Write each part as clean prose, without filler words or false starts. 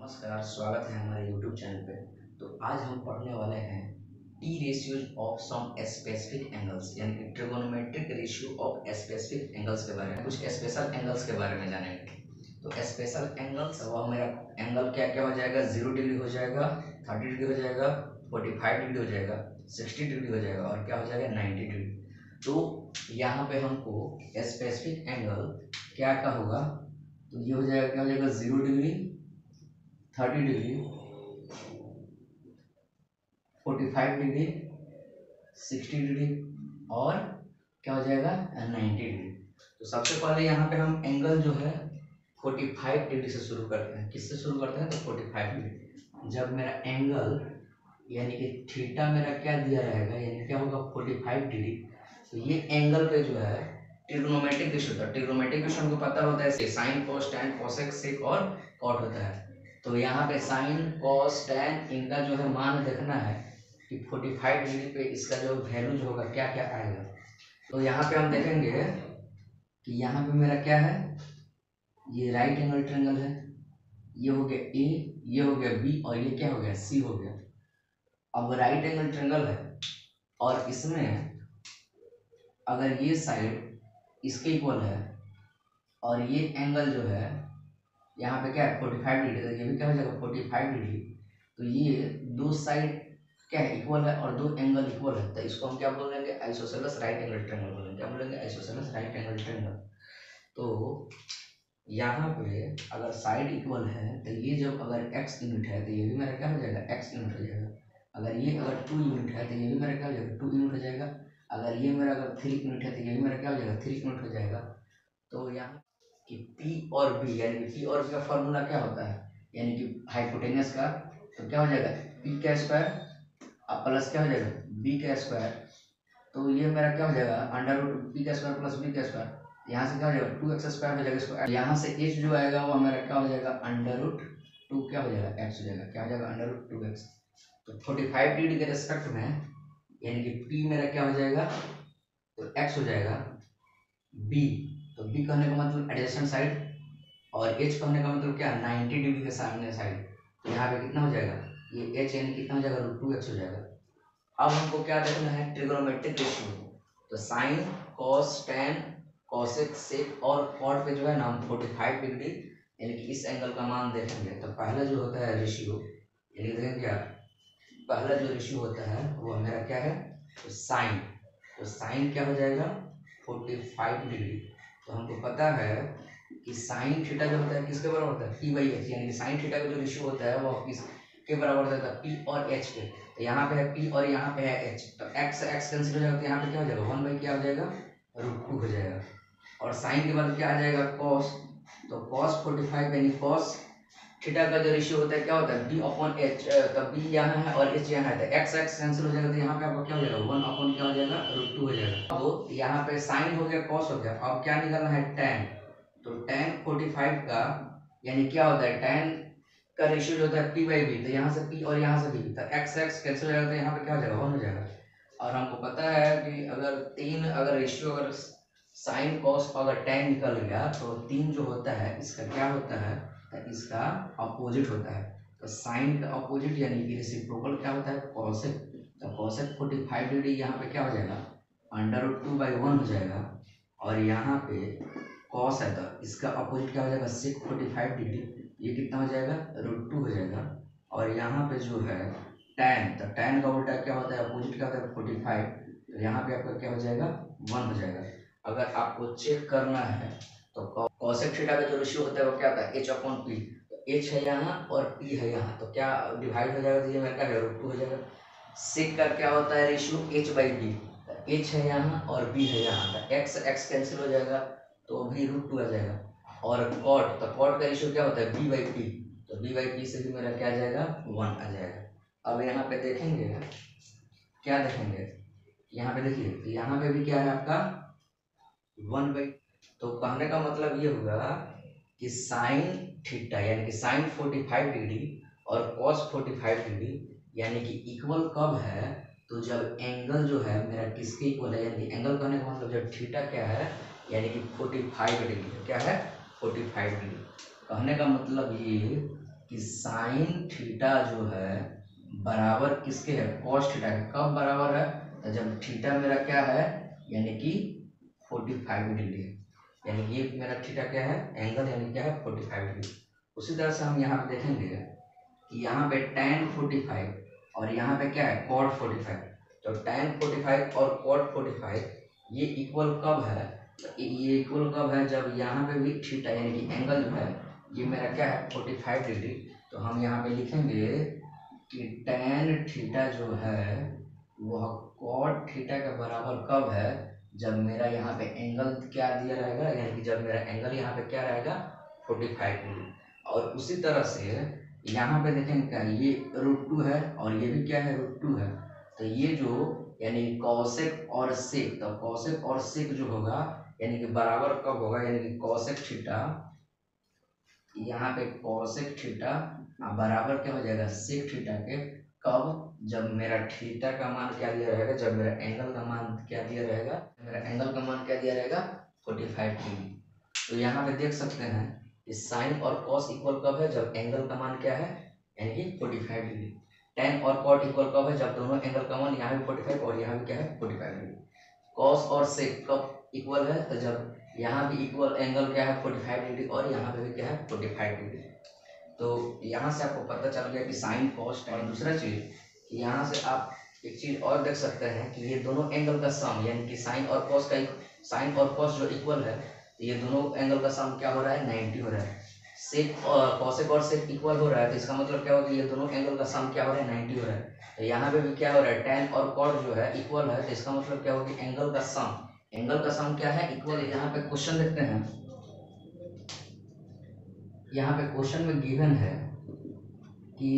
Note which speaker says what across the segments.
Speaker 1: नमस्कार, स्वागत है हमारे YouTube चैनल पे। तो आज हम पढ़ने वाले हैं T ratios of some specific angles, यानी कि trigonometric ratio of specific angles के बारे में, कुछ स्पेशल एंगल्स के बारे में जानेंगे। तो स्पेशल एंगल्स, वह मेरा एंगल क्या क्या हो जाएगा, 0 डिग्री हो जाएगा, 30 डिग्री हो जाएगा, 45 डिग्री हो जाएगा, 60 डिग्री हो जाएगा और क्या हो जाएगा 90 डिग्री। तो यहाँ पे हमको स्पेसिफिक एंगल क्या क्या होगा, तो ये हो जाएगा, क्या हो जाएगा 0 डिग्री, 30 डिग्री, 45 डिग्री, 60 डिग्री और क्या हो जाएगा 90 डिग्री। तो सबसे पहले यहाँ पे हम एंगल जो है 45 डिग्री से शुरू करते हैं। किससे शुरू करते हैं? तो 45 डिग्री। जब मेरा एंगल यानी कि थीटा मेरा क्या दिया रहेगा, यानी क्या होगा 45 डिग्री, तो ये एंगल पे जो है ट्रिग्नोमेट्रिक रेशियो होता है। ट्रिग्नोमेट्रिक रेशियो हमको पता होता है, sine cos tan cosec sec और कॉट होता है। तो यहाँ पे साइन कॉस टैन इनका जो है मान देखना है कि 45 डिग्री पे इसका जो वैल्यू जो होगा क्या क्या आएगा। तो यहाँ पे हम देखेंगे कि यहाँ पे मेरा क्या है, ये राइट एंगल ट्रायंगल है, ये हो गया ए, ये हो गया बी और ये क्या हो गया सी हो गया। अब राइट एंगल ट्रायंगल है और इसमें अगर ये साइड इसके इक्वल है और ये एंगल जो है यहाँ पे क्या है 45 डिग्री, तो ये भी क्या हो जाएगा 45 डिग्री। तो ये दो साइड क्या है इक्वल है और दो एंगल इक्वल है, तो इसको हम क्या बोलेंगे आइसोसेलेस राइट एंगल ट्रायंगल बोलेंगे। क्या बोलेंगे? Isosceles right angle triangle. तो यहाँ पे अगर साइड इक्वल है तो ये जब अगर x यूनिट है तो ये भी मेरा क्या हो जाएगा x यूनिट हो जाएगा। अगर ये अगर 2 यूनिट है तो ये भी मेरा क्या हो जाएगा 2 यूनिट हो जाएगा। अगर ये मेरा अगर 3 यूनिट है तो ये भी मेरा क्या हो जाएगा 3 यूनिट हो जाएगा। तो यहाँ कि P और B, यानी कि P और B का फॉर्मूला क्या होता है, यानी कि हाइपोटेनस का, तो क्या हो जाएगा P का स्क्वायर अब प्लस क्या हो जाएगा B का स्क्वायर। तो ये मेरा क्या हो जाएगा अंडर रूट P का स्क्वायर प्लस B का स्क्वायर। यहाँ से क्या हो जाएगा 2x स्क्वायर हो जाएगा, इसको यहाँ से h जो आएगा वो मेरा क्या हो जाएगा अंडर रूट 2 क्या हो जाएगा x हो जाएगा, क्या हो जाएगा अंडर रूट 2x। तो 45 डिग्री के रेस्पेक्ट में यानी कि P मेरा क्या हो जाएगा, तो x हो जाएगा B। तो B कहने का मतलब एडजेसेंट साइड और H कहने का मतलब क्या 90 डिग्री के सामने साइड। तो यहाँ पे कितना हो जाएगा, ये H यानी कितना हो जाएगा रूट 2x हो जाएगा। अब हमको क्या देखना है ट्रिगोनोमेट्रिक रेशियो। तो sine cos tan cosec sec और कॉट पे जो है ना हम 45 डिग्री यानी कि इस एंगल का मान देखेंगे। तो पहला जो होता है रेशियो, यानी देखेंगे क्या पहला जो रेशियो होता है वो मेरा क्या है, तो साइन। तो साइन क्या हो जाएगा 45 डिग्री। तो हमको पता है कि साइन थीटा जो होता है किसके बराबर होता है P/H, यानी कि साइन थीटा का जो रेशियो होता है वो किसके बराबर होता है P और H के। तो यहाँ पे है P और यहाँ पे है H, तो x कैंसिल हो जाएगा, तो यहाँ पे क्या हो जाएगा 1 क्या हो जाएगा रूट 2 हो जाएगा। और साइन के बाद क्या आ जाएगा कॉस, तो कॉस 45 यानी कॉस थीटा का जो रेशियो होता है क्या होता है B/H। तो B यहाँ है और H यहाँ है, तो x कैंसिल हो जाएगा, तो यहाँ पे आपको क्या हो जाएगा 1 क्या हो जाएगा रूट 2 हो जाएगा। अब यहाँ पे साइन हो गया कॉस हो गया, अब क्या निकालना है tan। तो tan 45 का यानी क्या होता है tan का रेशियो जो होता है P/B, तो यहाँ से P और यहाँ से B, तो x कैंसिल हो जाएगा, तो यहाँ पे क्या हो जाएगा 1 हो जाएगा। और हमको पता है कि अगर रेशियो अगर साइन कॉस अगर tan निकल गया तो 3 जो होता है इसका क्या होता है, तो इसका अपोजिट होता है। तो साइन का अपोजिट यानी कि रेसिप्रोकल क्या होता है कॉसेक। तो कॉसेक 45 डिग्री यहाँ पे क्या हो जाएगा अंडर रूट 2/1 हो जाएगा। और यहाँ पे कॉस है तो इसका अपोजिट क्या हो जाएगा सेक 45 डिग्री, ये कितना हो जाएगा रूट 2 हो जाएगा। और यहाँ पे जो है टैन, तो टैन का उल्टा क्या होता है अपोजिट क्या होता है 45, तो यहाँ पे आपका क्या हो जाएगा 1 हो जाएगा। अगर आपको चेक करना है तो कॉसेक थीटा का जो रेशियो होता है वो क्या होता है H/P। तो H है यहाँ और P है यहाँ, तो क्या डिवाइड हो जाएगा, तो ये मेरा क्या है रूट 2 हो जाएगा। सेक का क्या होता है रेशियो H/B, तो H है यहाँ और B है यहाँ, तो x कैंसिल हो जाएगा तो भी रूट 2 आ जाएगा। और कॉट, तो कॉट का रेशियो क्या होता है B/P, तो B/P से भी मेरा क्या आ जाएगा 1 आ जाएगा। अब यहाँ पे देखेंगे क्या देखेंगे, यहाँ पे देखिए तो यहाँ पे भी क्या है आपका 1/, तो कहने का मतलब ये हुआ कि साइन थीटा यानी कि साइन 45 डिग्री और कॉस 45 डिग्री यानी कि इक्वल कब है, तो जब एंगल जो है मेरा किसके इक्वल है, यानी एंगल कहने का मतलब जब थीटा क्या है यानी कि 45 डिग्री, क्या है 45 डिग्री। कहने का मतलब ये कि साइन थीटा जो है बराबर किसके है, कॉस थीटा के। कब बराबर है, तो जब थीटा मेरा क्या है, यानी कि 45 डिग्री है, यानी ये मेरा थीटा क्या है, एंगल यानी क्या है 45 डिग्री। उसी तरह से हम यहाँ पे देखेंगे कि यहाँ पे tan 45 और यहाँ पे क्या है cot 45। तो tan 45 और cot 45 ये इक्वल कब है, तो ये इक्वल कब है, जब यहाँ पे भी थीटा यानी कि एंगल जो है ये मेरा क्या है 45 डिग्री। तो हम यहाँ पे लिखेंगे कि tan थीटा जो है वह cot थीटा के बराबर कब है, जब मेरा यहाँ पे एंगल क्या दिया रहेगा, यानी कि जब मेरा एंगल यहाँ पे क्या रहेगा 45 डिग्री। और उसी तरह से यहाँ पे देखें क्या, ये √2 है और ये भी क्या है √2 है। तो ये जो यानी कॉसेक और सेक, तो कॉसेक और सेक जो होगा यानी कि बराबर कब होगा, यानी कि कॉसेक थीटा, यहाँ पे कॉसेक थीटा बराबर क्या हो जाएगा सेक थीटा के। कब, जब मेरा थीटा का मान क्या दिया रहेगा, जब मेरा एंगल का मान क्या दिया रहेगा, मेरा एंगल का मान क्या दिया रहेगा 45 डिग्री। तो यहाँ पे देख सकते हैं कि साइन और कॉस इक्वल कब है, जब एंगल का मान क्या है यानी कि 45 डिग्री। tan और cot इक्वल कब है, जब दोनों एंगल का मान यहाँ भी 45 और यहाँ भी क्या है 45 डिग्री। कॉस और सेक कब इक्वल है, तो जब यहाँ भी इक्वल एंगल क्या है 45 डिग्री और यहाँ पे भी क्या है 45 डिग्री। तो यहाँ से आपको पता चल गया कि साइन कॉस tan। और दूसरा चीज कि यहाँ से आप एक चीज और देख सकते हैं कि ये दोनों एंगल का सम यानी कि साइन और कॉस का, साइन और कॉस जो इक्वल है, ये दोनों एंगल का सम क्या हो रहा है 90 हो रहा है। सेक और कॉसेक और सेक इक्वल हो रहा है, तो इसका मतलब क्या होगा, ये दोनों एंगल का सम क्या हो रहा है 90 हो रहा है। तो यहाँ पे भी क्या हो रहा है tan और cot जो है इक्वल है, तो इसका मतलब क्या होगा कि एंगल का सम, एंगल का सम क्या है इक्वल। यहाँ पे क्वेश्चन देखते हैं, यहाँ पे क्वेश्चन में गिवन है कि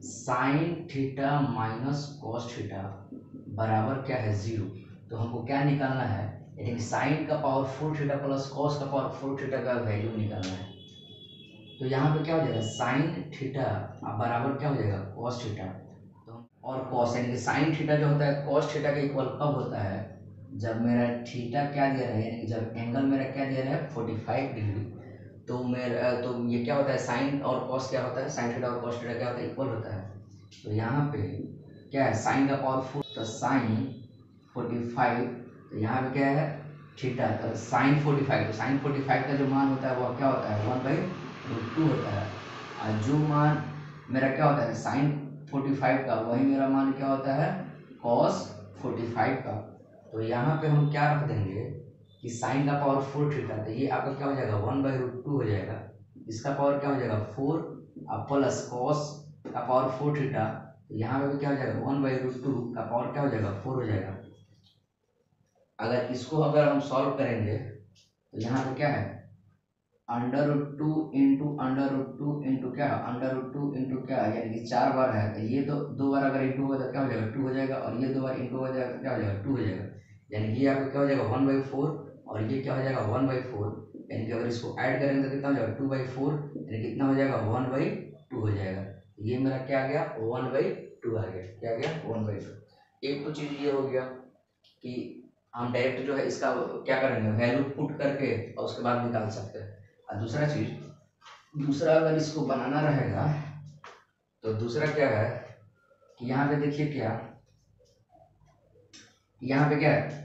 Speaker 1: sine theta minus cos theta बराबर क्या है 0। तो हमको क्या निकालना है, यानी कि साइन का पावर 4 थीटा प्लस कॉस का पावर 4 थीटा का वैल्यू निकालना है। तो यहाँ पे क्या हो जाएगा साइन थीटा बराबर क्या हो जाएगा कॉस थीटा। तो और कॉस यानी कि साइन थीटा जो होता है कॉस थीटा के इक्वल कब होता है, जब मेरा थीटा क्या दिया रहा है, यानी कि जब एंगल मेरा क्या दिया रहा है 45 डिग्री। तो मेरा तो ये क्या होता है साइन और कॉस क्या होता है, साइन थीटा और कॉस थीटा क्या होता है इक्वल होता है। तो यहाँ पे क्या है साइन का पावर 4, तो साइन 45, तो यहाँ पे क्या है थीटा, तो साइन 45, तो साइन 45 का जो मान होता है वो क्या होता है 1/√2 होता है। और जो मान मेरा क्या होता है साइन 45 का, वही मेरा मान क्या होता है कॉस 45 का। तो यहाँ पे हम क्या रख देंगे कि साइन का पावर 4 थीटा, तो ये आपका क्या हो जाएगा 1/√2 हो जाएगा। इसका पावर क्या हो जाएगा 4 प्लस कॉस का पावर 4 थीटा, तो यहाँ पे भी क्या हो जाएगा 1/√2 का पावर क्या हो जाएगा 4 हो जाएगा। अगर इसको अगर हम सॉल्व करेंगे तो यहाँ पे क्या है √2 इंटू क्या है √2 इंटू क्या है, यानी कि 4 बार है, तो ये तो 2 बार अगर इंटू होगा तो क्या हो जाएगा 2 हो जाएगा, और ये 2 बार इंटू हो जाएगा क्या हो जाएगा 2 हो जाएगा। यानी कि यहाँ पे क्या हो जाएगा 1/4 और ये क्या हो जाएगा 1/4, यानी कि अगर इसको ऐड करेंगे तो कितना हो जाएगा 2/4, यानी कितना हो जाएगा 1/2 हो जाएगा। ये मेरा क्या आ गया 1/2 आ गया, क्या आ गया 1/2। एक तो चीज़ ये हो गया कि हम डायरेक्ट जो है इसका क्या करेंगे वैल्यू पुट करके और उसके बाद निकाल सकते हैं। और दूसरा चीज, दूसरा अगर इसको बनाना रहेगा तो दूसरा क्या है कि यहाँ पे देखिए क्या, यहाँ पे क्या है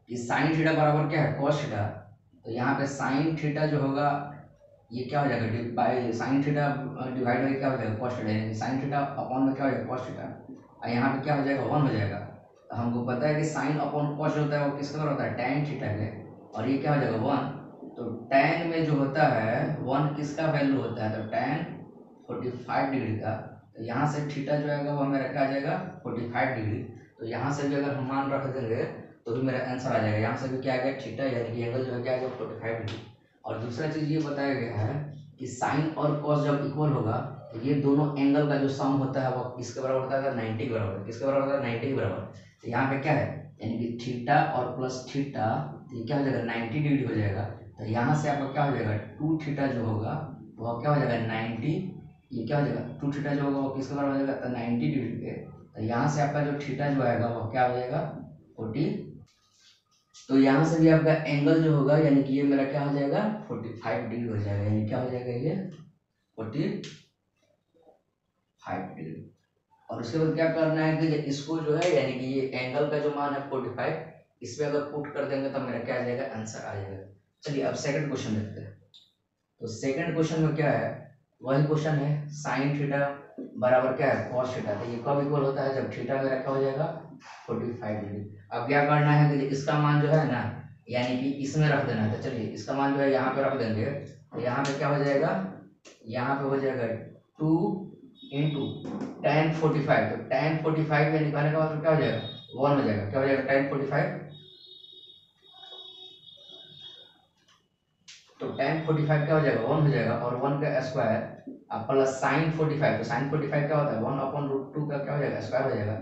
Speaker 1: कि साइन थीटा बराबर क्या है कॉस थीटा। तो यहाँ पे साइन थीटा जो होगा ये क्या हो जाएगा by sine theta divide by क्या हो जाएगा कॉस थीटा, यानी साइन थीटा अपॉन में क्या हो जाएगा कॉस थीटा, और यहाँ पे क्या हो जाएगा 1 हो जाएगा। तो हमको पता है कि साइन अपॉन कॉस होता है वो किसके बराबर होता है tan थीटा के, और ये क्या हो जाएगा 1। तो tan में जो होता है 1 किसका वैल्यू होता है, तो tan 45 डिग्री का। तो यहाँ से थीटा जो आएगा वो मेरा क्या आ जाएगा 45 डिग्री। तो यहाँ से भी अगर हम मान रख देंगे तो भी मेरा आंसर आ जाएगा। यहाँ से भी क्या आ गया थीटा, यानी कि एंगल जो है क्या आ गया 45 डिग्री। और दूसरा चीज़ ये बताया गया है कि साइन और कॉस जब इक्वल होगा तो ये दोनों एंगल का जो सम होता है वो किसके बराबर होता है 90 के बराबर। किसके बराबर होता है 90 के बराबर। तो यहाँ पे क्या है यानी कि थीटा और प्लस थीटा, तो ये क्या हो जाएगा 90 डिग्री हो जाएगा। तो यहाँ से आपका क्या हो जाएगा 2 थीटा जो होगा वो क्या हो जाएगा 90, ये क्या हो जाएगा 2 थीटा जो होगा वो किसके बराबर हो जाएगा 90 डिग्री पे। तो यहाँ से आपका जो थीटा जो आएगा वो क्या हो जाएगा 40। तो यहाँ से भी आपका एंगल जो होगा यानी कि ये मेरा क्या हो जाएगा 45 डिग्री हो जाएगा, यानी क्या हो जाएगा ये 45 45 डिग्री। और उसके बाद क्या करना है कि इसको जो है यानी कि ये एंगल का जो मान है 45, इसमें अगर पुट कर देंगे तो मेरा क्या आ जाएगा, आंसर आ जाएगा। चलिए अब सेकंड क्वेश्चन देखते हैं। तो सेकंड क्वेश्चन में क्या है, वही क्वेश्चन है, साइन थीटा बराबर क्या है, कॉस थीटा। तो ये कब इक्वल होता है, जब थीटा मेरा क्या हो जाएगा, 45 डिग्री। अब क्या करना है कि इसका मान जो है ना, यानी कि इसमें रख देना है। तो चलिए इसका मान जो है यहाँ पे रख देंगे। तो यहाँ पे क्या हो जाएगा, यहाँ पे हो जाएगा 2 इंटू tan 45। तो tan 45 में निकालने का मतलब क्या हो जाएगा, 1 हो जाएगा। क्या हो जाएगा, tan 45। तो tan 45 क्या हो जाएगा, 1 हो जाएगा। और 1 का स्क्वायर अब प्लस साइन 45। तो साइन 45 क्या होता है, 1/√2 का क्या हो जाएगा, स्क्वायर हो जाएगा।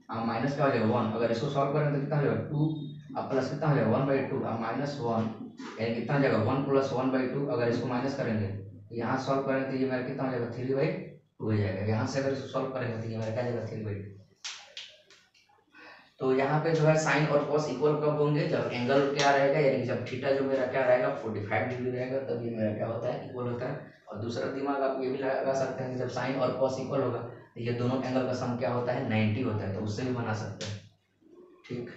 Speaker 1: अब माइनस क्या हो जाएगा, 1। अगर इसको सॉल्व करें तो कितना हो जाएगा, 2 अब प्लस कितना हो जाएगा, 1/2। अब -1 यानी कितना हो जाएगा, 1 + 1/2। अगर इसको माइनस करेंगे तो यहाँ सॉल्व करेंगे तो ये मेरा कितना हो जाएगा, 3/2 हो जाएगा। यहाँ से अगर इसको सॉल्व करेंगे तो ये मेरा क्या हो जाएगा, 3/2। तो यहाँ पे जो है साइन और कॉस इक्वल कब होंगे, जब एंगल क्या रहेगा, यानी जब थीटा जो मेरा क्या रहेगा, 45 डिग्री रहेगा, तब ये मेरा क्या होता है, इक्वल होता है। और दूसरा दिमाग आप ये भी लगा सकते हैं कि जब साइन और कॉस इक्वल होगा तो ये दोनों एंगल का सम क्या होता है, 90 होता है। तो उससे भी बना सकते हैं। ठीक,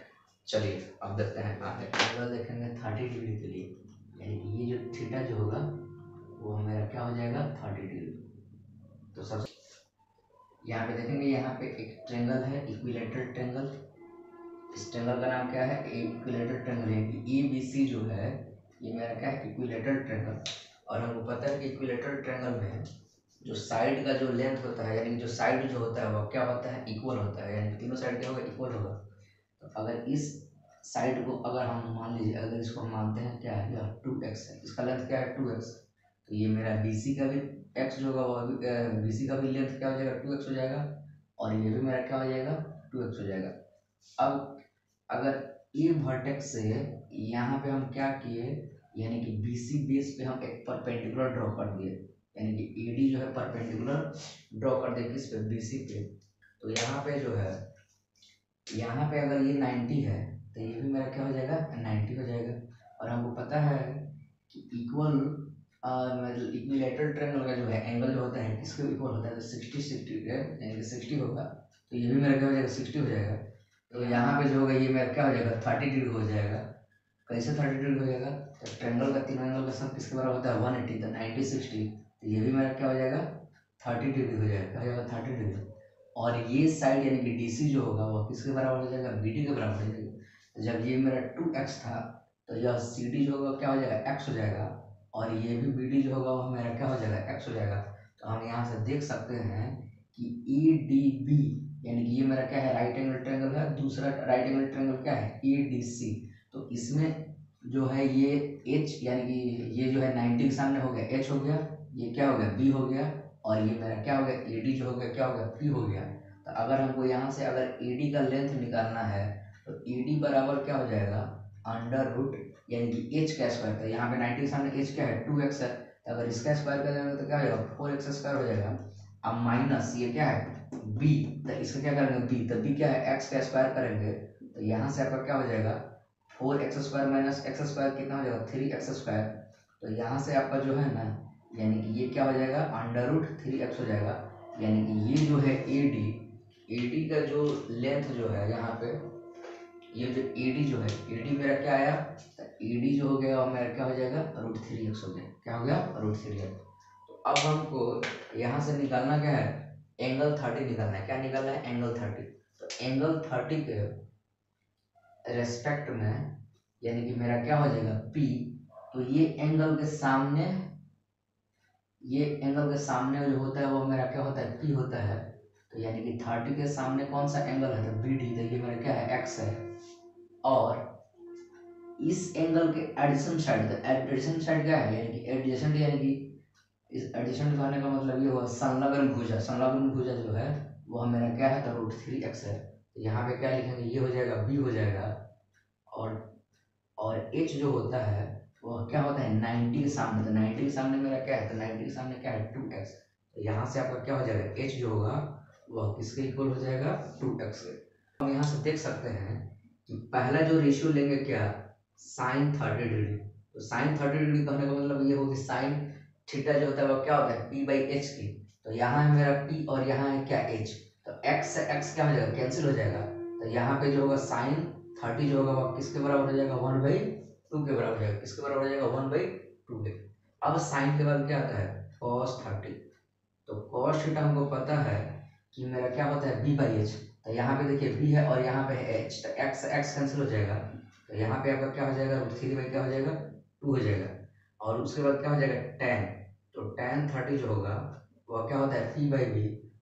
Speaker 1: चलिए अब देखते हैं आगे। एंगल देखेंगे 30 डिग्री के लिए, यानी कि ये जो थीटा जो होगा वो मेरा क्या हो जाएगा, 30 डिग्री। तो सबसे यहाँ पे देखेंगे, यहाँ पे एक ट्रेंगल है, इक्विलेटरल ट्रेंगल। इस ट्रेंगल का नाम क्या है, इक्विलेटरल ट्रेंगल है। कि ABC जो है ये मेरा क्या है, इक्विलेटरल ट्रेंगल। और हमको पता है कि इक्विलेटरल ट्रेंगल में जो साइड का जो लेंथ होता है, यानी जो साइड जो होता है वो क्या होता है, इक्वल होता है। यानी तीनों साइड क्या होगा, इक्वल होगा। तो अगर इस साइड को अगर हम मान लीजिए, अगर इसको हम मानते हैं क्या है, यह 2x है, इसका लेंथ क्या है, 2x। तो ये मेरा BC का भी x जो होगा वो BC का भी लेंथ क्या हो जाएगा, 2x हो जाएगा। और ये भी मेरा क्या हो जाएगा, 2x हो जाएगा। अब अगर ए वर्टेक्स से यहाँ पे हम क्या किए, यानी कि BC बेस पे हम एक परपेंडिकुलर ड्रॉ कर दिए, यानी कि AD जो है परपेंडिकुलर ड्रॉ कर दिए किस पे, BC पे। तो यहाँ पे जो है, यहाँ पे अगर ये 90 है तो ये भी मेरा क्या हो जाएगा, 90 हो जाएगा। और हमको पता है कि इक्वल मतलब इक्विलेटरल ट्रायंगल का जो है एंगल जो होता है किसके इक्वल होता है, तो 60 यानी कि 60 होगा। तो ये भी मेरा क्या हो जाएगा, 60 हो जाएगा। तो यहाँ पे जो होगा ये मेरा क्या हो जाएगा, 30 डिग्री हो जाएगा। कैसे 30 डिग्री हो जाएगा, तो ट्रायंगल का तीनों एंगल का सम किसके बराबर होता है, 180। तो 90 60, तो ये भी मेरा क्या हो जाएगा, 30 डिग्री हो जाएगा। क्या हो जाएगा, 30 डिग्री। और ये साइड यानी कि DC जो होगा वो किसके बराबर हो जाएगा, BD के बराबर हो जाएगा। तो जब ये मेरा 2x था तो यह CD जो होगा क्या हो जाएगा, x हो जाएगा। और ये भी BD जो होगा वो मेरा क्या हो जाएगा, x हो जाएगा। तो हम यहाँ से देख सकते हैं कि EDB यानी कि ये मेरा क्या है, राइट एंगल ट्रायंगल है। दूसरा राइट एंगल ट्रायंगल क्या है, ADC। तो इसमें जो है ये H यानी कि ये जो है 90 के सामने हो गया H हो गया, ये क्या हो गया, B हो गया। और ये मेरा क्या हो गया, AD जो हो गया क्या हो गया, P हो गया। तो अगर हमको यहाँ से अगर AD का लेंथ निकालना है तो AD बराबर क्या हो जाएगा, अंडर रूट यानी कि H का स्क्वायर। तो यहाँ पे 90 के सामने H क्या है, 2x है। तो अगर इसका स्क्वायर कर देंगे तो क्या हो जाएगा, 4x² हो जाएगा। अब माइनस ये क्या है, B। तो इसका क्या करेंगे, B। तो B क्या है, x का स्क्वायर करेंगे तो यहाँ से आपका क्या हो जाएगा, 4x² माइनस x² कितना हो जाएगा, 3x²। तो यहाँ से आपका जो है ना, यानी कि ये क्या हो जाएगा, अंडर रूट 3x हो जाएगा। यानी कि ये जो है AD का जो लेंथ जो है यहाँ पे, ये जो AD जो है, AD मेरा क्या आया, तो AD जो हो गया और मेरा क्या हो जाएगा, √3x हो गया। क्या हो गया, √3x। तो अब हमको यहाँ से निकालना क्या है, एंगल 30 निकालना है। क्या निकालना है, एंगल 30। तो एंगल 30 के रेस्पेक्ट में यानी कि मेरा क्या हो जाएगा, P। तो ये एंगल के सामने, ये एंगल के सामने जो होता है वो मेरा क्या होता है, P होता है। तो यानी कि 30 के सामने कौन सा एंगल है, तो BD। तो ये मेरा क्या है, X है। और इस एंगल के एडिशन साइड, तो एडिशन साइड क्या है, यानी कि एडजेसेंट, यानी कि इस एडिशन कहने का मतलब ये हुआ संलग्न भुजा। संलग्न भुजा जो है वो मेरा क्या है, तो √3x है। तो यहाँ पे क्या लिखेंगे, ये हो जाएगा B हो जाएगा। और H जो होता है वो क्या होता है, 90 के सामने। तो 90 के सामने मेरा क्या है, तो 90 के सामने क्या है, 2x। तो यहाँ से आपका क्या हो जाएगा, H जो होगा वह किसके इक्वल हो जाएगा, 2x के। हम यहाँ से देख सकते हैं कि पहला जो रेशियो लेंगे क्या, साइन 30 डिग्री। तो साइन 30 डिग्री कहने का मतलब ये हो कि साइन थीटा जो होता है वो क्या होता है, P/H की। तो यहाँ है मेरा p और यहाँ है क्या h, तो x से x क्या हो जाएगा, कैंसिल हो जाएगा। तो यहाँ पे जो होगा साइन 30 जो होगा वो किसके बराबर हो जाएगा, 1/2 के बराबर हो जाएगा। किसके बराबर हो जाएगा, 1/2 के। अब साइन के बाद क्या आता है, cos 30। तो cos थीटा हमको पता है कि मेरा क्या होता है b/h। तो यहाँ पे देखिए b है और यहाँ पे है h, तो x x कैंसिल हो जाएगा। तो यहाँ पे आपका क्या हो जाएगा, √3 क्या हो जाएगा, 2 हो जाएगा। और उसके बाद क्या हो जाएगा tan, तो tan 30 जो होगा वो क्या होता है p/b।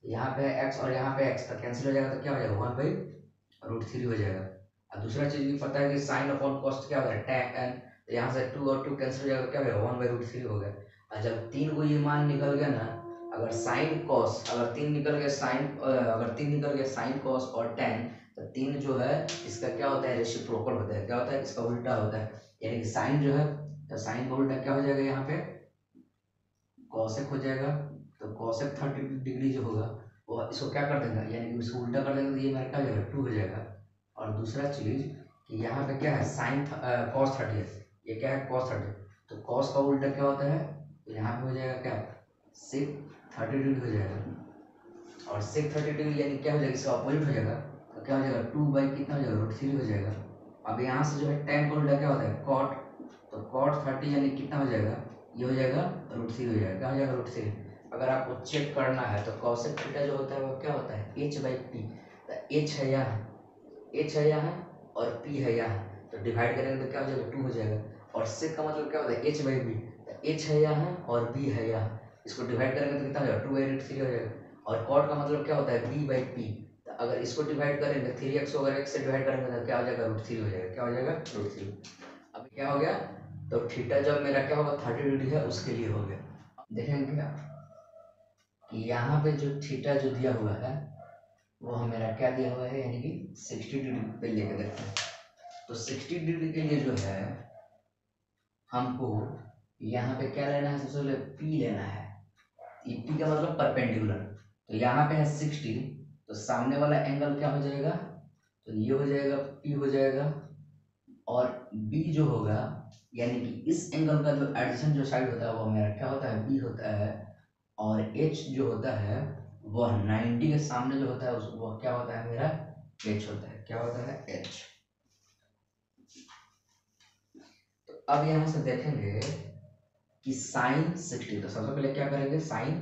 Speaker 1: यहाँ पे x और यहाँ पे x, तो कैंसिल हो जाएगा, तो क्या हो जाएगा 1/√3 हो जाएगा। और दूसरा चीज भी पता है कि साइन अपॉन कॉस्ट क्या होता है tan, तो यहाँ से 2 और 2 कैंसिल हो जाएगा, तो क्या हो जाएगा 1/√3 हो गया। और जब 3 को ये मान निकल गया ना, अगर साइन कॉस, अगर 3 निकल गया साइन, अगर 3 निकल गया साइन कॉस और tan, तो 3 जो है इसका क्या होता है, रेसिप्रोकल होता है। क्या होता है, इसका उल्टा होता है। यानी कि साइन जो है, तो साइन का उल्टा क्या हो जाएगा, यहाँ पे कॉसेक हो जाएगा। तो कॉसेक 30 डिग्री जो होगा वो इसको क्या कर देगा, यानी कि इसको उल्टा कर देंगे, तो ये मेरा क्या हो जाएगा 2 हो जाएगा। और दूसरा चीज कि यहाँ पे क्या है साइन कॉस 30 है, ये क्या है cos 30। तो cos का उल्टा क्या होता है, तो यहाँ पे हो जाएगा क्या, sec 30 डिग्री हो जाएगा। और sec 30 डिग्री यानी क्या हो जाएगा, इसका अपोजिट हो जाएगा। तो क्या हो जाएगा 2 कितना हो जाएगा, √3 हो जाएगा। अब यहाँ से जो है tan का उल्टा क्या होता है cot, तो cot 30 यानी कितना हो जाएगा, ये हो जाएगा √3 हो जाएगा। क्या हो जाएगा √3। अगर आपको चेक करना है तो cosec थीटा जो होता है वो क्या होता है h/p। तो h है यहाँ, h है यहाँ और p है यहाँ, तो डिवाइड करेंगे तो क्या हो जाएगा 2 हो जाएगा। और sec का मतलब क्या होता है h/b, तो h है यहाँ और b है यहाँ, इसको डिवाइड करेंगे तो कितना हो जाएगा 2/√3 हो जाएगा। और cot का मतलब क्या होता है b/p, तो अगर इसको डिवाइड करेंगे 3x को अगर x से डिवाइड करेंगे तो क्या हो जाएगा √3 हो जाएगा। क्या हो जाएगा √3। अब क्या हो गया, तो थीटा जब मेरा क्या होगा 30 डिग्री है उसके लिए हो गया। देखेंगे क्या कि यहाँ पे जो थीटा जो दिया हुआ है वो हमें क्या दिया हुआ है, यानी कि 60 डिग्री पे लेके देखते हैं। तो 60 डिग्री के लिए जो है हमको यहाँ पे क्या लेना है, सबसे पहले P लेना है। P का मतलब परपेंडिकुलर। तो यहाँ पे है 60, तो सामने वाला एंगल क्या हो जाएगा, तो ये हो जाएगा P हो जाएगा। और B जो होगा यानी कि इस एंगल का जो एडजेसेंट जो साइड होता है वो मेरा क्या होता है B होता है। और H जो होता है वह 90 के सामने जो होता है वो क्या होता है मेरा H होता है। क्या होता है H। तो अब यहाँ से देखेंगे कि साइन 60, तो सबसे पहले क्या करेंगे साइन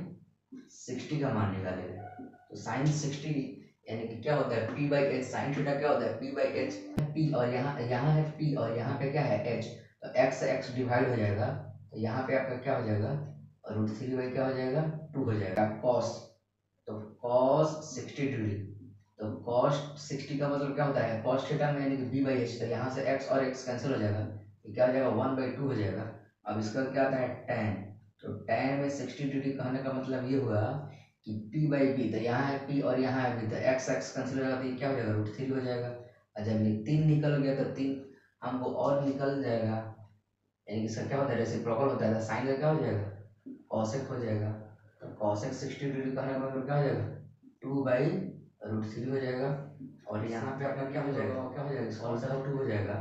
Speaker 1: 60 का मान निकालेंगे। तो साइन 60 यानी कि क्या होता है p/h, साइन थीटा क्या होता है p/h। p और यहाँ है p और यहाँ पे क्या है h, तो x से x डिवाइड हो जाएगा। तो यहाँ पे आपका क्या हो जाएगा √3 क्या हो जाएगा 2 हो जाएगा। cos, तो cos 60 डिग्री, तो cos 60 का मतलब क्या होता है cos थीटा में यानी कि b/h। तो यहाँ से x और x कैंसिल हो जाएगा, तो क्या हो जाएगा 1/2 हो जाएगा। अब इसका क्या आता है tan, तो tan में 60 डिग्री कहने का मतलब ये हुआ कि p/b, तो यहाँ है p और यहाँ है b, तो x x कैंसिल हो जाएगा, तो ये क्या हो जाएगा √3 हो जाएगा। और जब ये 3 निकल गया तो 3 हमको और निकल जाएगा, यानी कि इसका क्या होता है रेसिप्रोकल होता है, तो साइन का क्या हो जाएगा cosec हो जाएगा। तो cosec 60 डिग्री कहने का मतलब क्या हो जाएगा 2/√3 हो जाएगा। और यहाँ पे अपना क्या हो जाएगा, क्या हो जाएगा इसका उल्टा 2 हो जाएगा।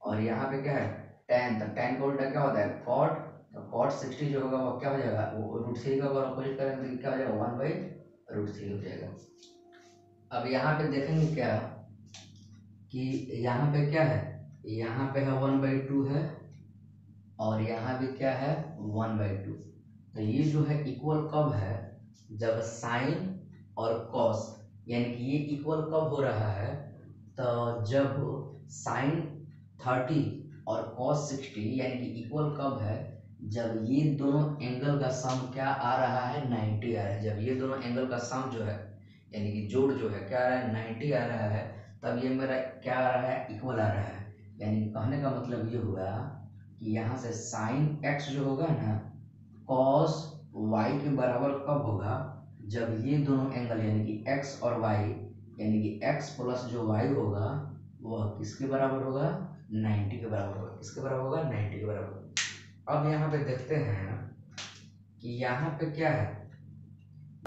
Speaker 1: और यहाँ पे क्या है tan, तो tan का उल्टा क्या होता है cot, तो cot 60 जो होगा वो क्या हो जाएगा वो √3 का अगर अपोजिट करेंगे तो क्या हो जाएगा 1/√3 हो जाएगा। अब यहाँ पे देखेंगे क्या कि यहाँ पे क्या है, यहाँ पे है 1/2 है और यहाँ भी क्या है 1/2। तो ये जो है इक्वल कब है, जब साइन और कॉस, यानी कि ये इक्वल कब हो रहा है, तो जब साइन 30 और कॉस 60 यानी कि इक्वल कब है, जब ये दोनों एंगल का सम क्या आ रहा है 90 आ रहा है। जब ये दोनों एंगल का सम जो है यानी कि जोड़ जो है क्या आ रहा है 90 आ रहा है, तब ये मेरा क्या आ रहा है इक्वल आ रहा है। यानी कि कहने का मतलब ये हुआ कि यहाँ से साइन x जो होगा ना cos y के बराबर कब होगा, जब ये दोनों एंगल यानी कि x और y यानी कि x प्लस जो y होगा वह किसके बराबर होगा 90 के बराबर होगा। किसके बराबर होगा 90 के बराबर। अब यहाँ पे देखते हैं कि यहाँ पे क्या है,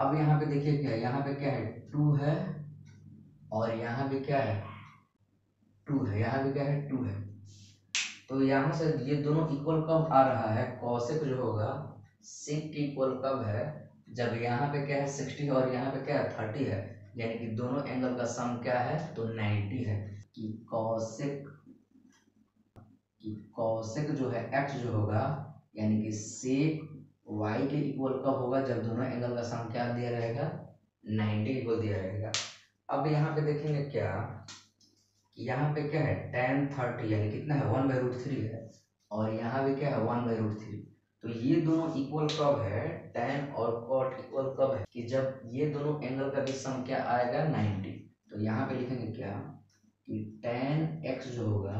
Speaker 1: अब यहाँ पे देखिए क्या है, यहाँ पे क्या है 2 है और यहाँ भी क्या है 2 है, यहाँ भी क्या है 2 है। तो यहाँ से ये दोनों इक्वल कब आ रहा है, कॉसेक जो होगा सेक के इक्वल कब है, जब यहाँ पे क्या है 60 है और यहाँ पे क्या है 30 है, यानी कि दोनों एंगल का सम क्या है तो 90 है। कि कॉसेक जो है एक्स जो होगा यानी कि सेक वाई के इक्वल कब होगा, जब दोनों एंगल का सम क्या दिया रहेगा 90 इक्वल दिया रहेगा। अब यहाँ पे देखेंगे क्या कि यहाँ पे क्या है tan 30 यानी कितना है 1/√3 है, और यहाँ भी क्या है 1/√3। तो ये दोनों इक्वल कब है, tan और cot इक्वल कब है कि जब ये दोनों एंगल का भी सम क्या आएगा 90। तो यहाँ पे लिखेंगे क्या कि tan x जो होगा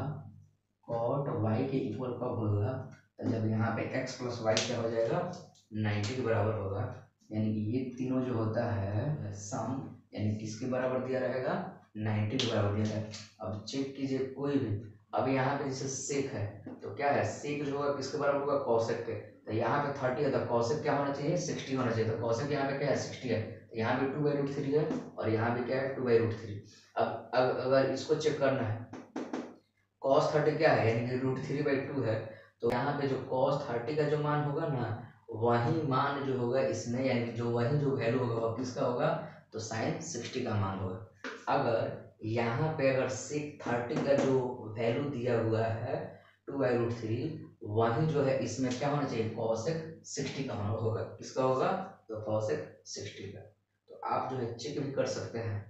Speaker 1: cot y के इक्वल कब होगा, तो जब यहाँ पे x प्लस वाई क्या हो जाएगा 90 के बराबर होगा। यानी कि ये तीनों जो होता है सम यानी किसके बराबर दिया रहेगा 90 के बराबर दिया रहेगा। अब चेक कीजिए कोई भी, अब यहाँ पे जैसे सेक है तो क्या है सेक जो होगा किसके बराबर होगा कॉसेक के, तो यहाँ पे 30 है तो कॉसेक क्या होना चाहिए 60 होना चाहिए, तो कॉसेक यहाँ पे क्या है 60 है, तो यहाँ पे 2/√3 है और यहाँ पे क्या है 2/√3। अब अगर इसको चेक करना है cos 30 क्या है यानी कि √3/2 है, तो यहाँ पे जो cos 30 का जो मान होगा ना वही मान जो होगा इसमें यानी कि जो वही जो वैल्यू होगा वो किसका होगा तो sin 60 का मान होगा। अगर यहाँ पे अगर sec 30 का जो वैल्यू दिया हुआ है 2/√3 वही जो है इसमें क्या होना चाहिए cosec 60 का होगा, किसका होगा तो cosec 60 का। तो आप जो है चेक भी कर सकते हैं।